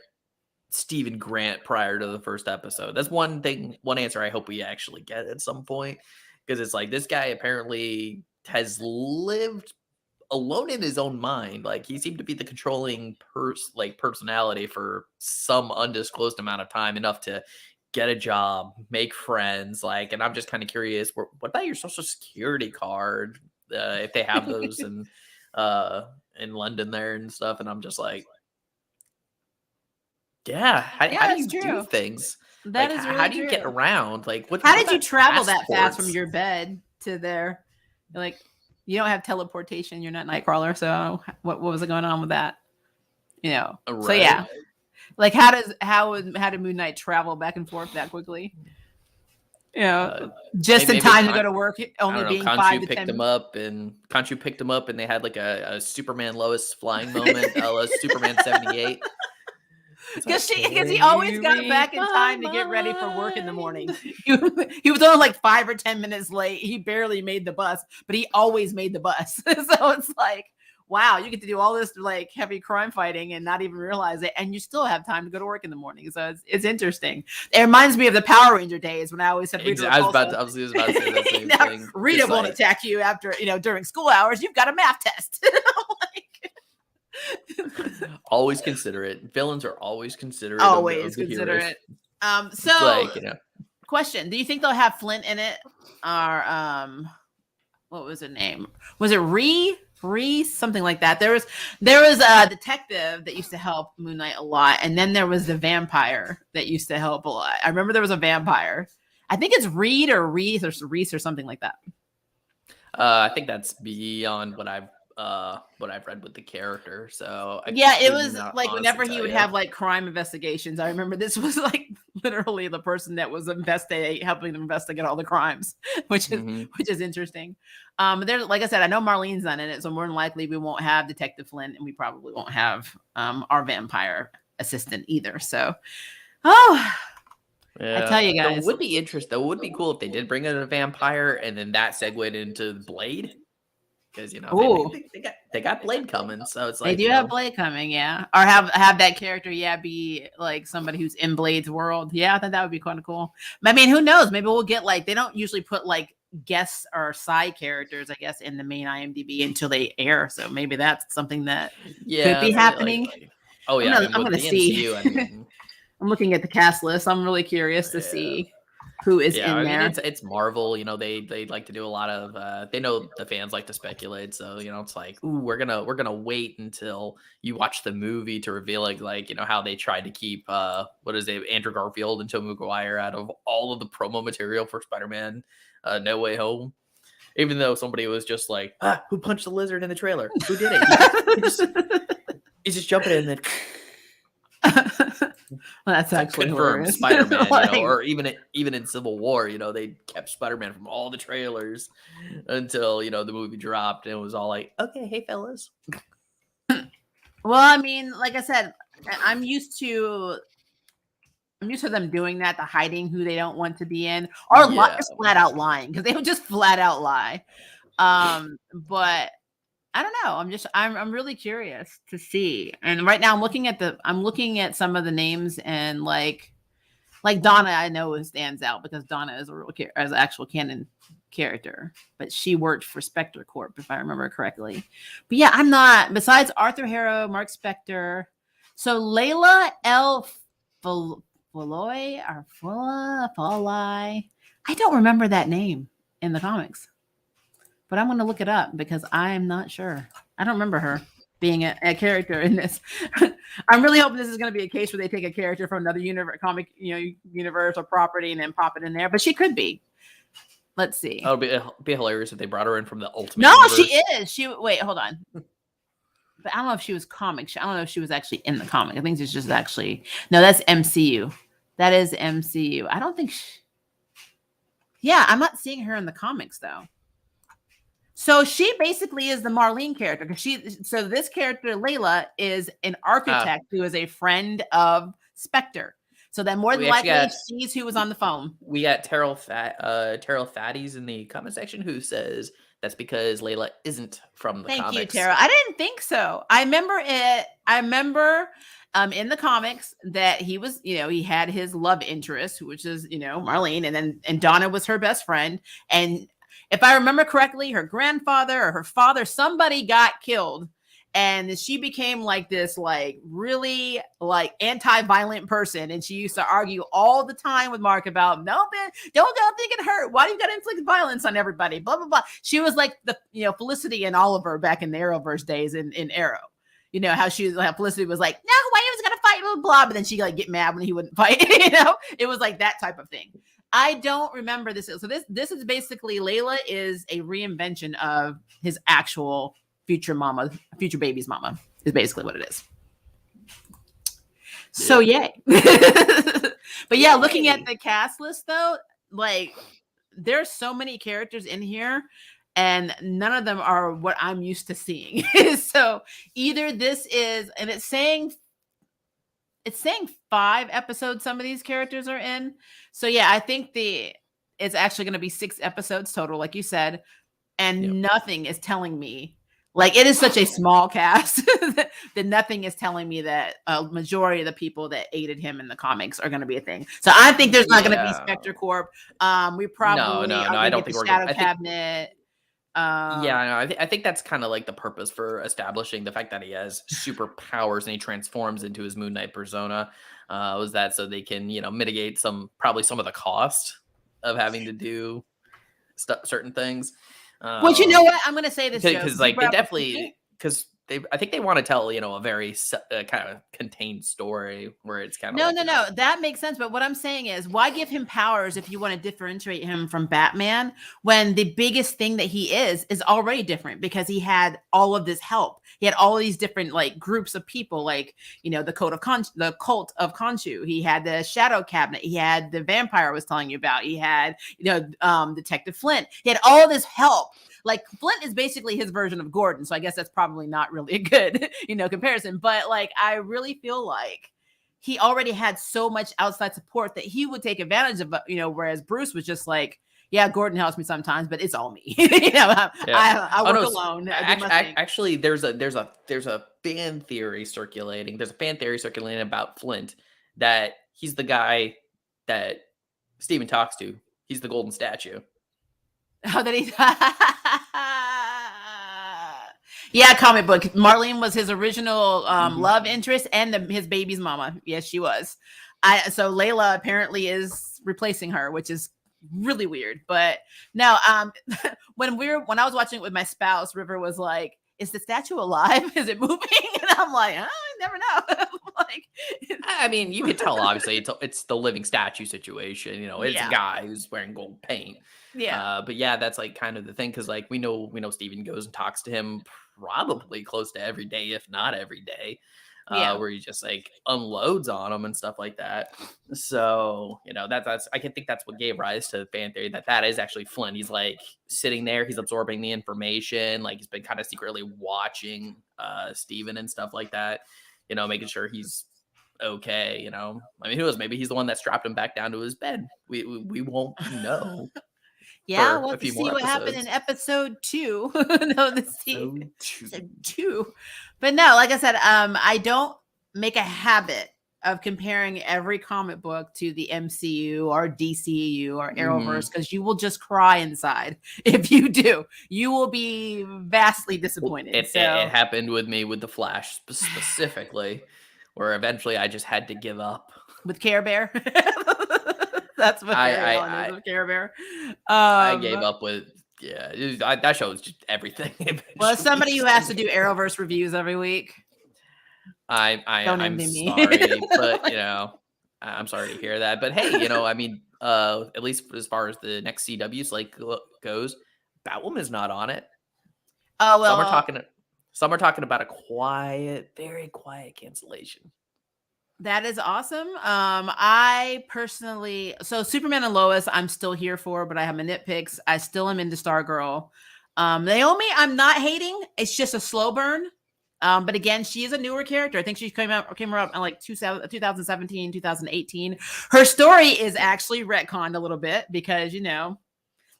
prior to the first episode? That's one answer I hope we actually get at some point, because it's like, this guy apparently has lived alone in his own mind. Like, he seemed to be the controlling personality for some undisclosed amount of time, enough to get a job, make friends. Like, and I'm just kind of curious, what about your social security card? If they have those in London there and stuff. And I'm just like, yeah, how do you do things? That like, is really how do you true. get around? Like, how did you travel that fast from your bed to there? Like, you don't have teleportation. You're not Nightcrawler. So what was going on with that? Right. So yeah, like, how did Moon Knight travel back and forth that quickly? Just in time to go to work. Only being 5 to 10 minutes. Khonshu picked him up, and they had like a Superman Lois flying moment, Superman 78. Because he always got back in time to get ready for work in the morning. He was only like 5 or 10 minutes late. He barely made the bus, but he always made the bus. So it's like, wow, you get to do all this like heavy crime fighting and not even realize it, and you still have time to go to work in the morning. So it's interesting. It reminds me of the Power Ranger days when I always said, Rita, I was about to say that same thing. Rita won't attack you after during school hours. You've got a math test. Always considerate. Villains are always considerate. Always considerate. So, question: do you think they'll have Flint in it, or what was her name? Was it Ree, something like that? There was a detective that used to help Moon Knight a lot, and then there was the vampire that used to help a lot. I remember there was a vampire. I think it's Reed or Reese or something like that. I think that's beyond what I've read with the character. So it was like whenever he would have like crime investigations. I remember this was like literally the person that was helping them investigate all the crimes, which is interesting. There's, like I said, I know Marlene's not in it, so more than likely we won't have Detective Flint, and we probably won't have our vampire assistant either. So, I Yeah. tell you Though it guys. would be interesting. Though it would be cool if they did bring in a vampire and then that segued into Blade. Because Oh, they got Blade coming. So it's they like, do have Blade coming, yeah. Or have that character, yeah, be like somebody who's in Blade's world. Yeah, I think that would be kind of cool. I mean, who knows? Maybe we'll get like they don't usually put like guests or side characters, I guess, in the main IMDb until they air. So maybe that's something that could yeah, be it's happening. oh yeah, I mean I'm with gonna the see. MCU, I mean I'm looking at the cast list. I'm really curious to yeah. see who is Yeah, in I mean there. it's Marvel, they like to do a lot of they know the fans like to speculate, so it's like, ooh, we're gonna wait until you watch the movie to reveal it, like, how they tried to keep what is it, Andrew Garfield and Tobey Maguire out of all of the promo material for Spider-Man No Way Home. Even though somebody was just like, who punched the lizard in the trailer? Who did it? He's just jumping in and then Well, that's it's like actually confirmed hilarious. Spider-Man, Like, or even in Civil War, they kept Spider-Man from all the trailers until, the movie dropped and it was all like, okay, hey fellas. well, I mean, like I said, I'm used to them doing that, the hiding who they don't want to be in, or Yeah. just flat out lying because they would just flat out lie. But I don't know. I'm really curious to see. And right now I'm looking at some of the names and like Donna, I know stands out because Donna is as an actual canon character, but she worked for Spectre Corp if I remember correctly. But yeah, I'm not. Besides Arthur Harrow, Mark Spector, so Layla L. Folloy or Folai. I don't remember that name in the comics, but I'm going to look it up because I'm not sure. I don't remember her being a character in this. I'm really hoping this is going to be a case where they take a character from another comic, universe or property and then pop it in there. But she could be. Let's see. It'll be hilarious if they brought her in from the Ultimate No, Universe. she is. Wait, hold on. But I don't know if she was comic. I don't know if she was actually in the comic. I think she's just actually. No, that's MCU. That is MCU. I don't think. Yeah, I'm not seeing her in the comics though. So she basically is the Marlene character because so this character Layla is an architect who is a friend of Spectre. So then more than likely she's who was on the phone. We got Terrell Fatties in the comment section who says that's because Layla isn't from the comics. Thank you, Tara. I didn't think so. I remember in the comics that he was, he had his love interest, which is, Marlene, and Donna was her best friend. And if I remember correctly, her grandfather or her father, somebody got killed. And she became like this, like really like anti-violent person. And she used to argue all the time with Mark about, no, man, don't go think it hurt. Why do you got to inflict violence on everybody? Blah, blah, blah. She was like the, Felicity and Oliver back in the Arrowverse days in Arrow. How Felicity was like, no, why he was going to fight, blah, blah, blah. But then she like get mad when he wouldn't fight. It was like that type of thing. I don't remember this. So this is basically Layla is a reinvention of his actual future baby's mama is basically what it is. So yay. But yeah, looking at the cast list though, like there's so many characters in here and none of them are what I'm used to seeing. So either this is, and it's saying 5 episodes some of these characters are in. So yeah, I think it's actually going to be 6 episodes total, like you said, and nothing is telling me, like it is such a small cast that nothing is telling me that a majority of the people that aided him in the comics are going to be a thing. So I think there's not going to be Spectre Corp. We probably no, I don't think we're Shadow Cabinet. I think that's kind of like the purpose for establishing the fact that he has superpowers and he transforms into his Moon Knight persona. Was that so they can mitigate probably some of the cost of having to do certain things. Well, you know what? I'm going to say this because like they definitely I think they want to tell a very kind of contained story where it's kind of no, that makes sense. But what I'm saying is, why give him powers if you want to differentiate him from Batman when the biggest thing that he is already different because he had all of this help. He had all of these different like groups of people, like the cult of Khonshu. He had the Shadow Cabinet. He had the vampire I was telling you about. He had Detective Flint. He had all this help. Like Flint is basically his version of Gordon. So I guess that's probably not really a good, comparison. But like, I really feel like he already had so much outside support that he would take advantage of, whereas Bruce was just like, yeah, Gordon helps me sometimes, but it's all me. Yeah. I Oh work no. alone. I do my thing. Actually, there's a fan theory circulating. There's a fan theory circulating about Flint that he's the guy that Steven talks to. He's the golden statue. How did he? Yeah, comic book. Marlene was his original love interest and his baby's mama. Yes, she was. So Layla apparently is replacing her, which is really weird. But no, when I was watching it with my spouse, River was like, "Is the statue alive? Is it moving?" And I'm like, "I never know." Like, I mean, you could tell obviously it's the living statue situation. It's Yeah. a guy who's wearing gold paint. yeah, But yeah, that's like kind of the thing because like we know Steven goes and talks to him probably close to every day, if not every day. yeah. Where he just like unloads on him and stuff like that. So that's I can think that's what gave rise to the fan theory that is actually Flynn. He's like sitting there, he's absorbing the information, like he's been kind of secretly watching Steven and stuff like that. Making sure he's okay. I mean, who knows? Maybe he's the one that strapped him back down to his bed. We won't know. Yeah, For we'll a have to few see more what happened in episodes. episode 2. No, the see So true. episode 2. But no, like I said, I don't make a habit of comparing every comic book to the MCU or DCU or Arrowverse because you will just cry inside if you do. You will be vastly disappointed. It happened with me with the Flash specifically, where eventually I just had to give up. With Care Bear. That's what Barry Allen is with Care Bear. I gave up with that show is just everything. Well, as somebody who has to do Arrowverse reviews every week, I'm me. sorry, but I'm sorry to hear that. But hey, I mean, at least as far as the next CW slate goes, Batwoman's not on it. Oh well, some are talking about a very quiet cancellation. That is awesome. I personally, so Superman and Lois, I'm still here for, but I have my nitpicks. I still am into Stargirl. Naomi, I'm not hating. It's just a slow burn. But again, she is a newer character. I think she came out in like 2017, 2018. Her story is actually retconned a little bit because, the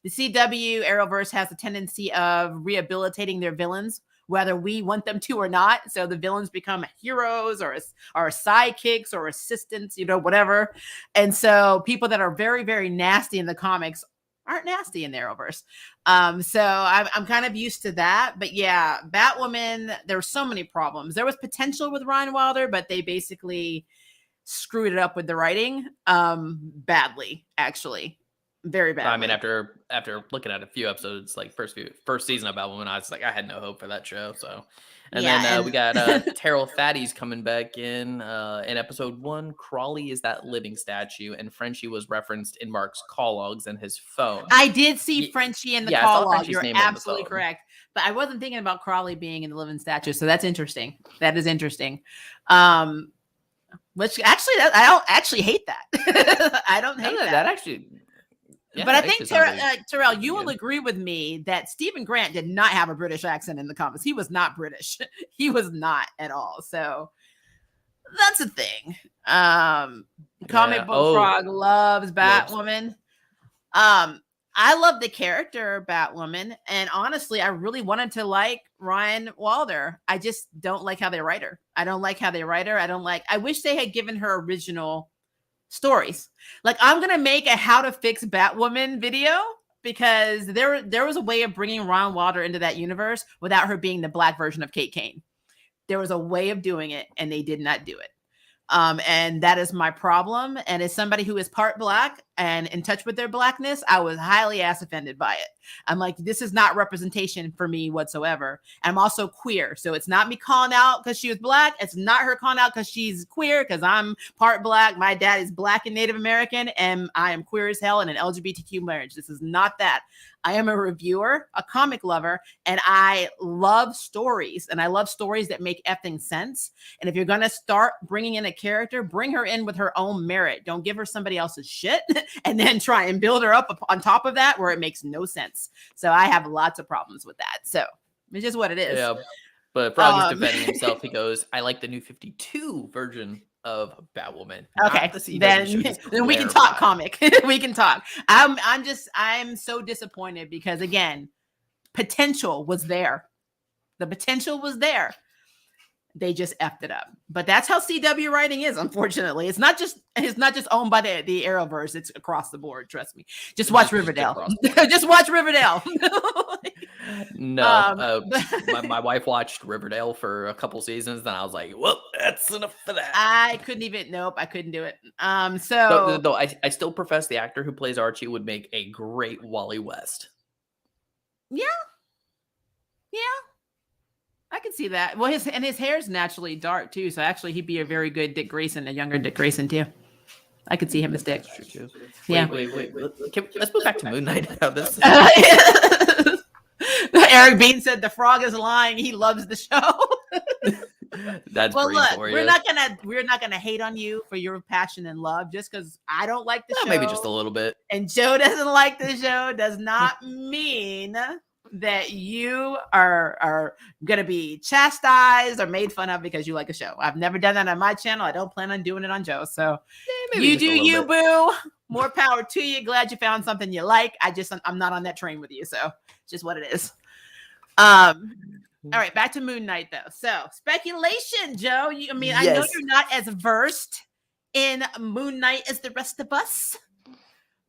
CW Arrowverse has a tendency of rehabilitating their villains, whether we want them to or not. So the villains become heroes or sidekicks or assistants, whatever. And so people that are very, very nasty in the comics aren't nasty in the Arrowverse. So I'm kind of used to that. But yeah, Batwoman, there were so many problems. There was potential with Ryan Wilder, but they basically screwed it up with the writing badly, actually. Very bad. I mean, after looking at a few episodes, like first season of Batwoman, I was like, I had no hope for that show. So, then we got Terrell Fatty's coming back in episode 1. Crawley is that living statue, and Frenchie was referenced in Mark's call logs and his phone. I did see Frenchie in the call log. You're absolutely correct, but I wasn't thinking about Crawley being in the living statue. So that's interesting. That is interesting. Which actually, I don't actually hate that. I don't hate that. That actually. Yeah, but I think Terrell, you will agree with me that Stephen Grant did not have a British accent in the comics. He was not British. He was not at all. So that's a thing. Comic book Frog loves Batwoman. I love the character Batwoman, and honestly, I really wanted to like Ryan Wilder. I just don't like how they write her. I don't like how they write her. I wish they had given her original stories. Like, I'm gonna make a how to fix Batwoman video because there was a way of bringing Ron Wilder into that universe without her being the black version of Kate Kane. There was a way of doing it, and they did not do it. And that is my problem. And as somebody who is part black and in touch with their blackness, I was highly ass offended by it. I'm like, this is not representation for me whatsoever. I'm also queer. So it's not me calling out because she was black. It's not her calling out because she's queer, because I'm part black. My dad is black and Native American, and I am queer as hell in an LGBTQ marriage. This is not that. I am a reviewer, a comic lover, and I love stories, and I love stories that make effing sense. And if you're going to start bringing in a character, bring her in with her own merit. Don't give her somebody else's shit and then try and build her up on top of that where it makes no sense. So I have lots of problems with that. So it's just what it is. Yeah, but Frog is defending himself. He goes, I like the new 52 version of Batwoman, Okay, not the CW show. then Just then we can talk clarify. comic. We can talk. I'm so disappointed because again, potential was there. The potential was there. They just effed it up. But that's how CW writing is, unfortunately. It's not just owned by the Arrowverse, it's across the board, trust me. Just watch Just Riverdale. across the board. Just watch Riverdale. No, um my wife watched Riverdale for a couple seasons, then I was like, well, that's enough for that. I couldn't do it. Though, So though I still profess the actor who plays Archie would make a great Wally West. yeah, yeah, I can see that. Well, his hair's naturally dark too, so actually he'd be a very good Dick Grayson, a younger Dick Grayson too. I could see him as Dick. That's true too. Yeah. Wait. Let's move back to Moon Knight. This Eric Bean said the frog is lying. He loves the show. that's Well, Breen look, for you. we're not gonna hate on you for your passion and love just because I don't like the show. Maybe just a little bit. And Joe doesn't like the show does not mean that you are gonna be chastised or made fun of because you like a show. I've never done that on my channel. I don't plan on doing it on Joe. So Maybe you just a do little you, bit. boo. More power to you. Glad you found something you like. I'm not on that train with you. So it's just what it is. All right, back to Moon Knight though. So speculation, Joe. I know Yes. you're not as versed in Moon Knight as the rest of us.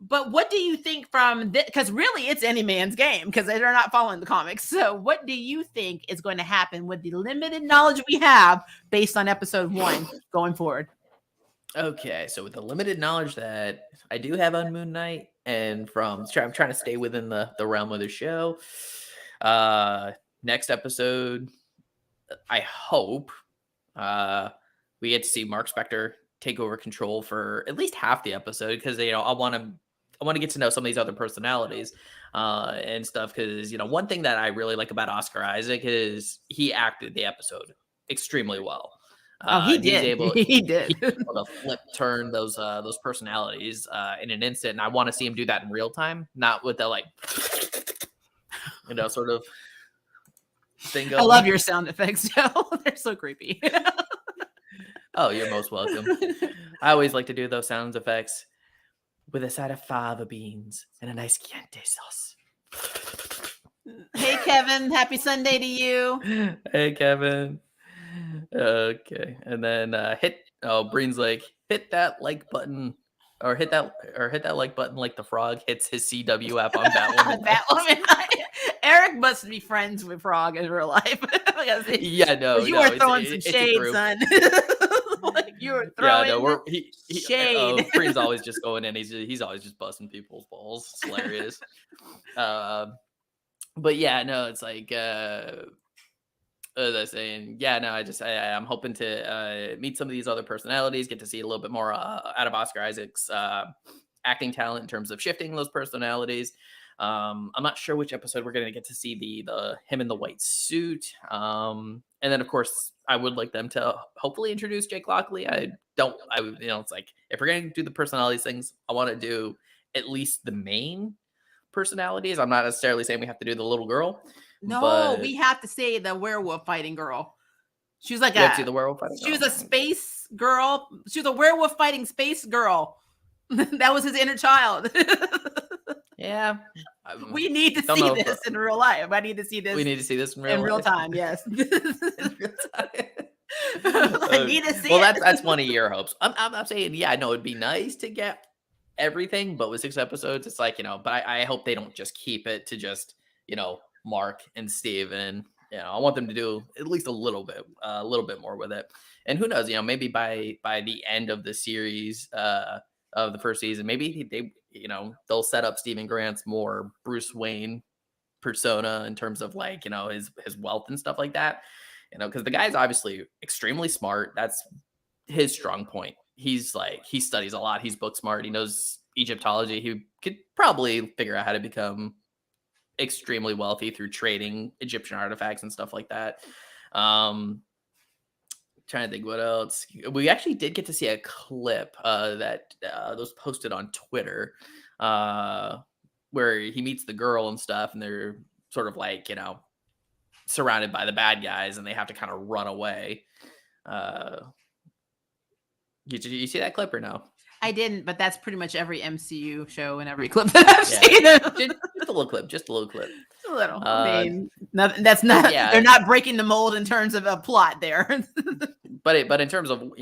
But what do you think from this? Because really, it's any man's game because they're not following the comics. So, what do you think is going to happen with the limited knowledge we have based on episode 1 going forward? Okay, so with the limited knowledge that I do have on Moon Knight, and I'm trying to stay within the realm of the show. Next episode, I hope we get to see Mark Spector take over control for at least half the episode because I want to get to know some of these other personalities and stuff because one thing that I really like about Oscar Isaac is he acted the episode extremely well. He did. He did. He's able to turn those personalities in an instant, and I want to see him do that in real time, not with the sort of thing going. I love your sound effects, Joe. They're so creepy. Oh, you're most welcome. I always like to do those sound effects with a side of fava beans and a nice Chianti sauce. Hey, Kevin. Happy Sunday to you. Hey, Kevin. Okay, and then Breen's like, hit that like button, or hit that like button like the frog hits his CW app on Batwoman. Batwoman. Eric must be friends with Frog in real life. Yeah, no, you are throwing some shade, son. You were throwing shade. Breen's always just going in. He's always just busting people's balls. It's hilarious. But yeah, no, it's like. As I was saying, yeah, no, I'm hoping to meet some of these other personalities, get to see a little bit more out of Oscar Isaac's acting talent in terms of shifting those personalities. I'm not sure which episode we're going to get to see the him in the white suit. And then of course I would like them to hopefully introduce Jake Lockley. It's like if we're going to do the personalities things, I want to do at least the main personalities. I'm not necessarily saying we have to do the little girl. No, we have to say the werewolf fighting girl. She was like the werewolf fighting girl. She was a space girl. She was a werewolf fighting space girl. That was his inner child. Yeah. We need to see this in real life. I need to see this. We need to see this in real time. Yes. In real time. I need to see it. Well, that's one of your hopes. I'm saying, yeah, I know it'd be nice to get everything, but with 6 episodes, it's like, but I hope they don't just keep it to just, Mark and Steve, and I want them to do at least a little bit more with it. And who knows, maybe by the end of the series of the first season, maybe they'll set up Stephen Grant's more Bruce Wayne persona in terms of his wealth and stuff like that. Because the guy's obviously extremely smart. That's his strong point. He studies a lot. He's book smart. He knows Egyptology. He could probably figure out how to become extremely wealthy through trading Egyptian artifacts and stuff like that. Trying to think what else. We actually did get to see a clip that was posted on Twitter where he meets the girl and stuff, and they're sort of surrounded by the bad guys, and they have to kind of run away. You see that clip or no? I didn't, but that's pretty much every MCU show and every clip that I've Yeah, seen. just a little clip, just a little clip. A little. I Uh, mean, nothing. That's but not. They're yeah, not breaking the mold in terms of a plot there. but in terms of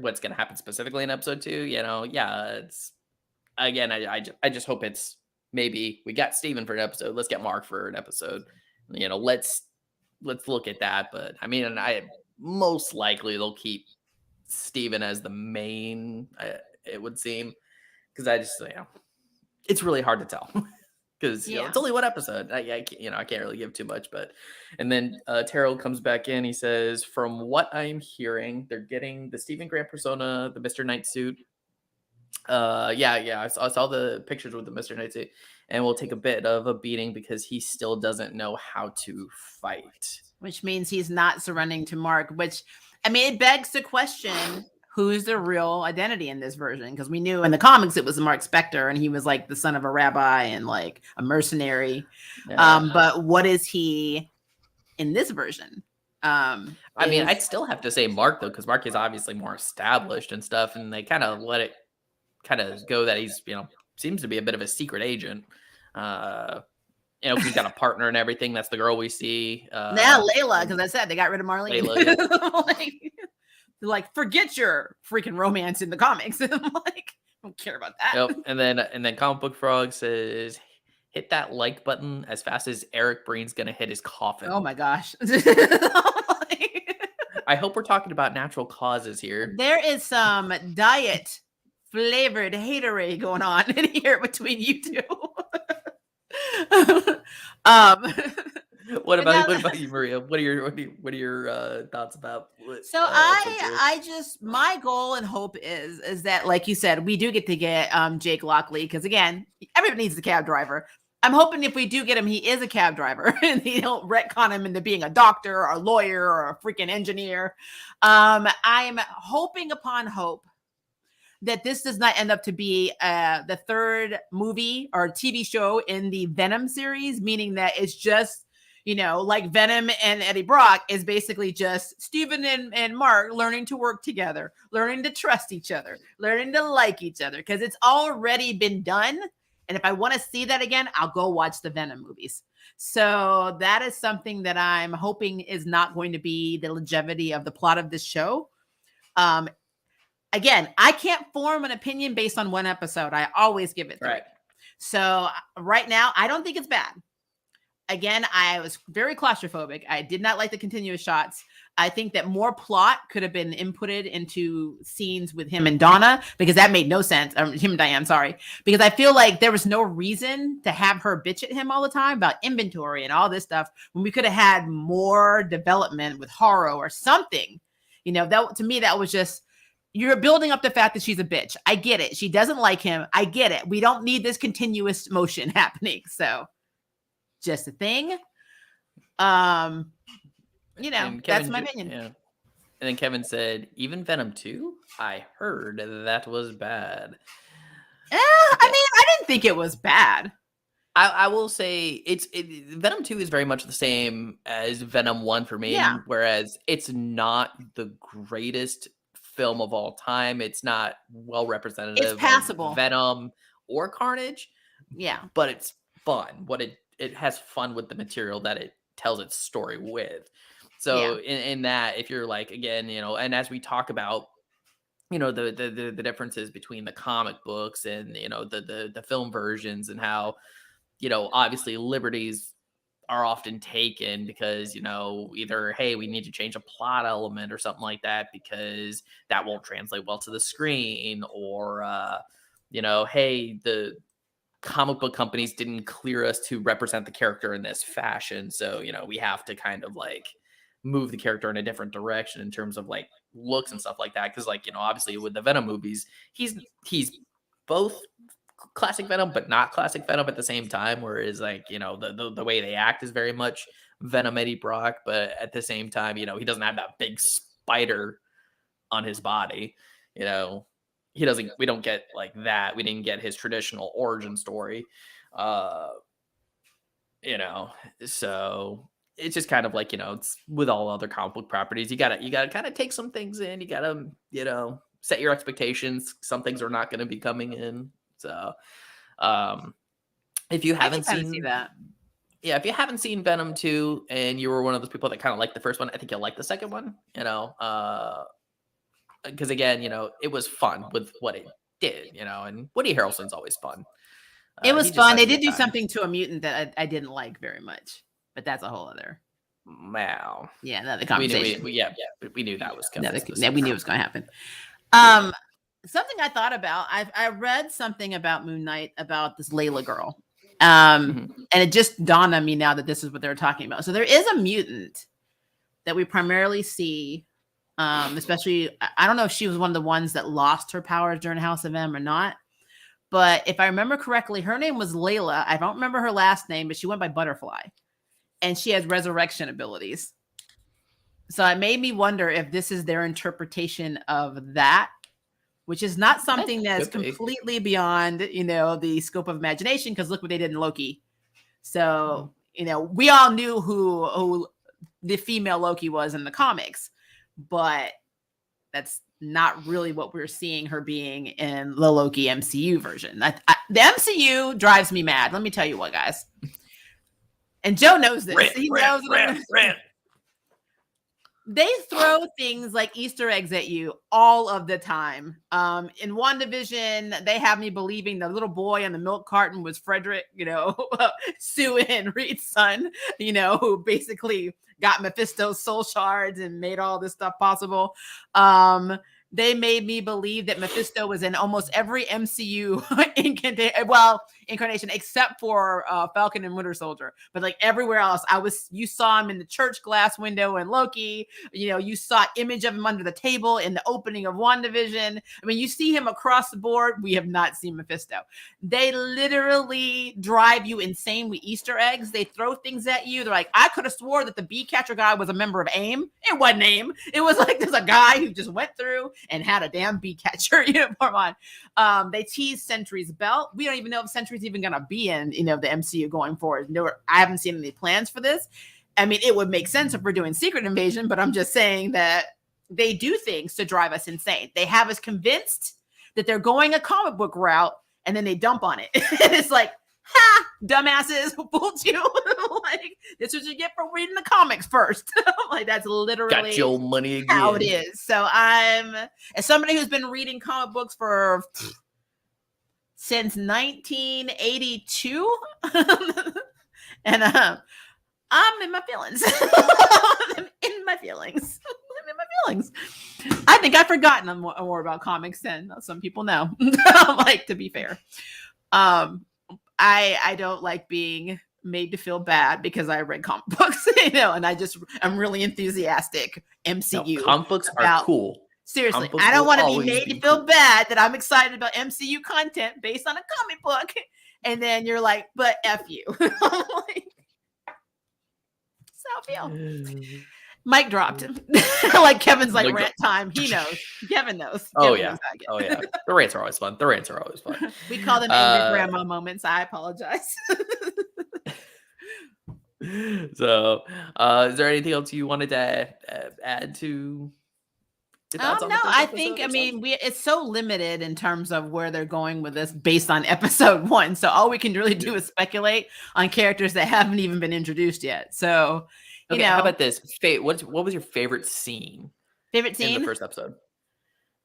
what's gonna happen specifically in episode 2, yeah, it's again, I just hope it's maybe we got Steven for an episode. Let's get Mark for an episode. Let's look at that. But I mean, and I most likely they'll keep Steven as the main. It would seem because I just it's really hard to tell because Yeah. it's only one episode. I can't really give too much. But and then Terrell comes back in. He says, "From what I'm hearing, they're getting the Stephen Grant persona, the Mr. Knight suit. Yeah, I saw the pictures with the Mr. Knight suit, and we'll take a bit of a beating because he still doesn't know how to fight." Which means he's not surrendering to Mark. Which, I mean, it begs the question: who's the real identity in this version? Because we knew in the comics it was Mark Spector, and he was like the son of a rabbi and like a mercenary. Yeah. But what is he in this version? I mean, I'd still have to say Mark though, because Mark is obviously more established and stuff, and they kind of let it kind of go that he's seems to be a bit of a secret agent. He's got a partner and everything. That's the girl we see. Now Layla, because I said they got rid of Marlene. Layla, like, forget your freaking romance in the comics. I'm like, I don't care about that. Yep. And then Comic Book Frog says, "Hit that like button as fast as Eric Breen's gonna hit his coffin." Oh my gosh. I hope we're talking about natural causes here. There is some diet flavored haterade going on in here between you two. What about you, Maria? What are your thoughts about? I just, my goal and hope is that, like you said, we do get to get Jake Lockley, because again, everyone needs a cab driver. I'm hoping if we do get him, he is a cab driver and they don't retcon him into being a doctor or a lawyer or a freaking engineer. I'm hoping upon hope that this does not end up to be the third movie or TV show in the Venom series, meaning that it's just, like Venom and Eddie Brock is basically just Steven and Mark learning to work together, learning to trust each other, learning to like each other, because it's already been done. And if I want to see that again, I'll go watch the Venom movies. So that is something that I'm hoping is not going to be the longevity of the plot of this show. Again, I can't form an opinion based on one episode. I always give it 3. Right. So right now, I don't think it's bad. Again, I was very claustrophobic. I did not like the continuous shots. I think that more plot could have been inputted into scenes with him and Donna, because that made no sense. Him and Diane, sorry. Because I feel like there was no reason to have her bitch at him all the time about inventory and all this stuff when we could have had more development with Haro or something. That, to me, that was just, you're building up the fact that she's a bitch. I get it. She doesn't like him. I get it. We don't need this continuous motion happening. So just a thing. Kevin, that's my opinion. Yeah. And then Kevin said, "Even Venom 2? I heard that was bad." I mean, I didn't think it was bad. I will say Venom 2 is very much the same as Venom 1 for me. Yeah. Whereas it's not the greatest film of all time. It's not well representative. It's passable. Of Venom or Carnage. Yeah. But it's fun. It has fun with the material that it tells its story with. So in that, if you're like, again, and as we talk about, the differences between the comic books and, the film versions, and how, obviously liberties are often taken because, either, hey, we need to change a plot element or something like that because that won't translate well to the screen, or, hey, the comic book companies didn't clear us to represent the character in this fashion. So, we have to kind of like move the character in a different direction in terms of like looks and stuff like that. Cause like, obviously with the Venom movies, he's both classic Venom, but not classic Venom at the same time. Whereas like, the way they act is very much Venom Eddie Brock, but at the same time, he doesn't have that big spider on his body, we don't get like that. We didn't get his traditional origin story. So it's just kind of like, it's with all other comic book properties. You gotta kind of take some things in. You gotta, set your expectations. Some things are not going to be coming in. So, if you I can haven't kind of see seen, that. yeah, if you haven't seen Venom 2 and you were one of those people that kind of liked the first one, I think you'll like the second one, because again, it was fun with what it did, and Woody Harrelson's always fun. It was He just fun. has They a did good do time. something to a mutant that I didn't like very much, but that's a whole other, Wow. another We knew, conversation. we knew that was coming. We knew it was going to happen. Yeah. Something I thought about, I read something about Moon Knight about this Layla girl. Mhm. And it just dawned on me now that this is what they're talking about. So there is a mutant that we primarily see, especially, I don't know if she was one of the ones that lost her powers during House of M or not. But if I remember correctly, her name was Layla. I don't remember her last name, but she went by Butterfly. And she has resurrection abilities. So it made me wonder if this is their interpretation of that, which is not something that's completely beyond, the scope of imagination, because look what they did in Loki. So, we all knew who the female Loki was in the comics, but that's not really what we're seeing her being in the Loki MCU version. The MCU drives me mad. Let me tell you what, guys. And Joe knows this. He knows rant. They throw things like Easter eggs at you all of the time. In WandaVision, they have me believing the little boy on the milk carton was Frederick, Sue and Reed's son, who basically got Mephisto's soul shards and made all this stuff possible. They made me believe that Mephisto was in almost every MCU incarnation except for Falcon and Winter Soldier. But like everywhere else, you saw him in the church glass window in Loki. You saw image of him under the table in the opening of WandaVision. I mean, you see him across the board. We have not seen Mephisto. They literally drive you insane with Easter eggs. They throw things at you. They're like, I could have swore that the bee catcher guy was a member of AIM. It wasn't AIM. It was like there's a guy who just went through and had a damn bee catcher uniform on. They tease Sentry's belt. We don't even know if Sentry's even going to be in, the MCU going forward. No, I haven't seen any plans for this. I mean, it would make sense if we're doing Secret Invasion, but I'm just saying that they do things to drive us insane. They have us convinced that they're going a comic book route, and then they dump on it. And it's like, ha, dumbasses, who fooled you? Like, this is what you get for reading the comics first. Like, that's literally got your money again. How it is. So I'm, as somebody who's been reading comic books since 1982, and I'm in my feelings. I'm in my feelings. I think I've forgotten more about comics than some people know. Like, to be fair. I don't like being made to feel bad because I read comic books, and I'm really enthusiastic MCU. No, comic books are cool. Seriously, I don't want to be made to feel bad that I'm excited about MCU content based on a comic book. And then you're like, but F you. Like, that's how I feel. Mic dropped. Like Kevin's like rant time. He knows. Kevin knows. Oh, Kevin yeah. Oh, yeah. The rants are always fun. We call them angry grandma moments. I apologize. So, is there anything else you wanted to add to? No, I think, it's so limited in terms of where they're going with this based on episode 1. So all we can really do is speculate on characters that haven't even been introduced yet. So, how about this? What was your favorite scene? In the first episode?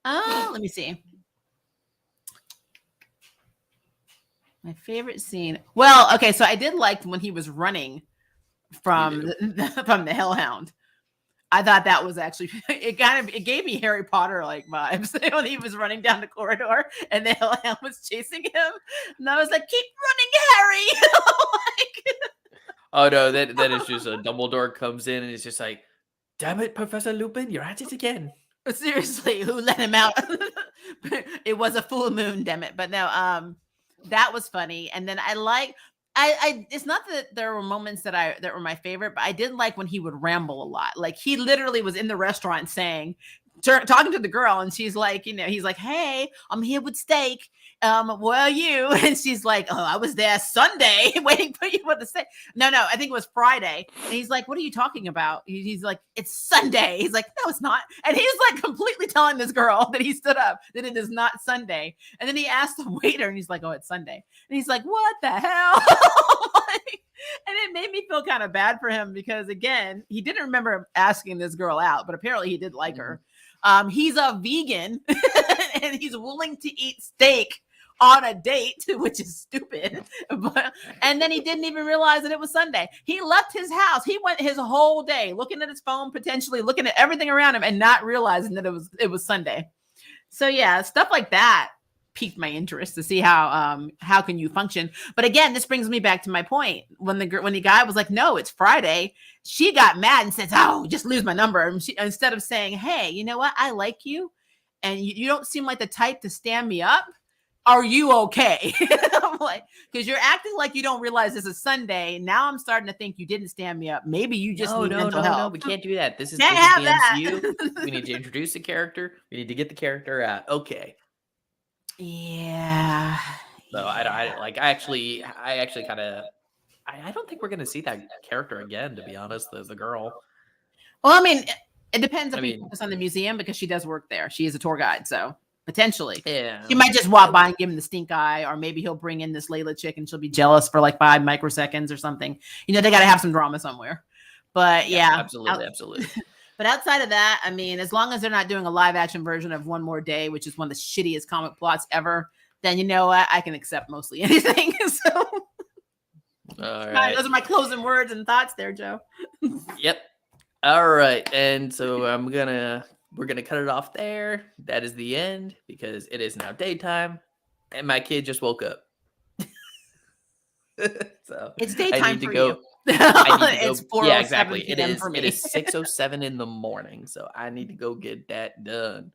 Let me see. My favorite scene. Well, okay, so I did like when he was running from the Hellhound. I thought that was actually it gave me Harry Potter like vibes when he was running down the corridor and the Hellhound was chasing him, and I was like, "Keep running, Harry!" Like, oh no, then it's just a Dumbledore comes in and it's just like, "Damn it, Professor Lupin, you're at it again." Seriously, who let him out? It was a full moon, damn it! But no, that was funny, and then I it's not that there were moments that were my favorite, but I did like when he would ramble a lot. Like, he literally was in the restaurant talking to the girl, and she's like, he's like, "Hey, I'm here with steak." well, you. And she's like, oh, I was there Sunday waiting for you to say. No, I think it was Friday. And he's like, what are you talking about? He's like, it's Sunday. He's like, no, it's not. And he's like completely telling this girl that he stood up that it is not Sunday. And then he asked the waiter and he's like, oh, it's Sunday. And he's like, what the hell? And it made me feel kind of bad for him because, again, he didn't remember asking this girl out, but apparently he did like her. He's a vegan and he's willing to eat steak on a date, which is stupid. And then he didn't even realize that it was Sunday. He left his house. He went his whole day looking at his phone, potentially looking at everything around him and not realizing that it was Sunday. So yeah, stuff like that piqued my interest to see how can you function. But again, this brings me back to my point. When the guy was like, no, it's Friday, she got mad and says, oh, just lose my number. And instead of saying, hey, you know what? I like you and you don't seem like the type to stand me up. Are you okay? I'm like, because you're acting like you don't realize this is Sunday. Now I'm starting to think you didn't stand me up. Maybe you just need mental health. No, we can't do that. This is the MCU. We need to introduce the character. We need to get the character out. Okay. Yeah. So I actually kind of, I don't think we're gonna see that character again. To be honest, the girl. Well, I mean, it depends if we focus on the museum because she does work there. She is a tour guide, so. Potentially. Yeah. She might just walk by and give him the stink eye, or maybe he'll bring in this Layla chick and she'll be jealous for like 5 microseconds or something. You know, they got to have some drama somewhere. But yeah. Absolutely. But outside of that, I mean, as long as they're not doing a live action version of One More Day, which is one of the shittiest comic plots ever, then you know what? I can accept mostly anything. So all right. Those are my closing words and thoughts there, Joe. Yep. All right. And so we're going to cut it off there. That is the end because it is now daytime and my kid just woke up. So it's daytime I need to for go. You. It's 4:07 yeah, exactly. PM for me. It is 6:07 in the morning. So I need to go get that done.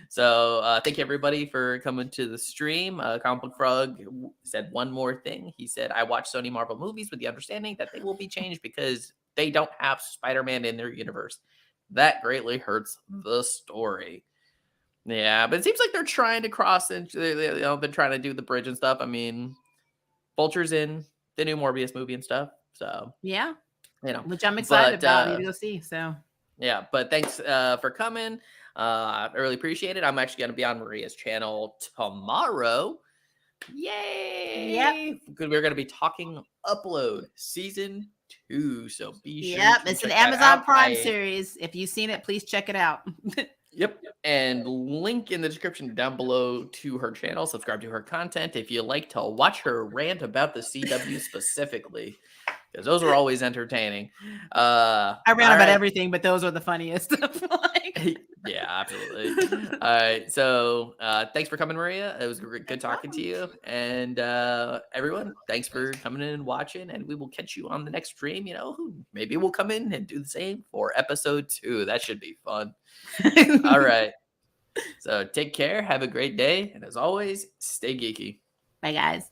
So thank you everybody for coming to the stream. Comic Book Frog said one more thing. He said, I watch Sony Marvel movies with the understanding that they will be changed because they don't have Spider-Man in their universe. That greatly hurts the story. Yeah, but it seems like they're trying to cross into, they're trying to do the bridge and stuff. I mean, Vulture's in the new Morbius movie and stuff. So yeah, you know, which I'm excited about. I need to go see. So yeah, but thanks for coming. I really appreciate it. I'm actually going to be on Maria's channel tomorrow. Yay! Yep. Because we're going to be talking Upload Season 2. So be sure. Yep, it's an Amazon Prime series. If you've seen it, please check it out. Yep. And link in the description down below to her channel. Subscribe to her content if you like to watch her rant about the CW specifically, because those are always entertaining. I rant about everything, but those are the funniest. Yeah, absolutely. All right. So thanks for coming, Maria. It was good talking to you. And everyone, thanks for coming in and watching. And we will catch you on the next stream. You know, maybe we'll come in and do the same for episode 2. That should be fun. All right. So take care. Have a great day. And as always, stay geeky. Bye, guys.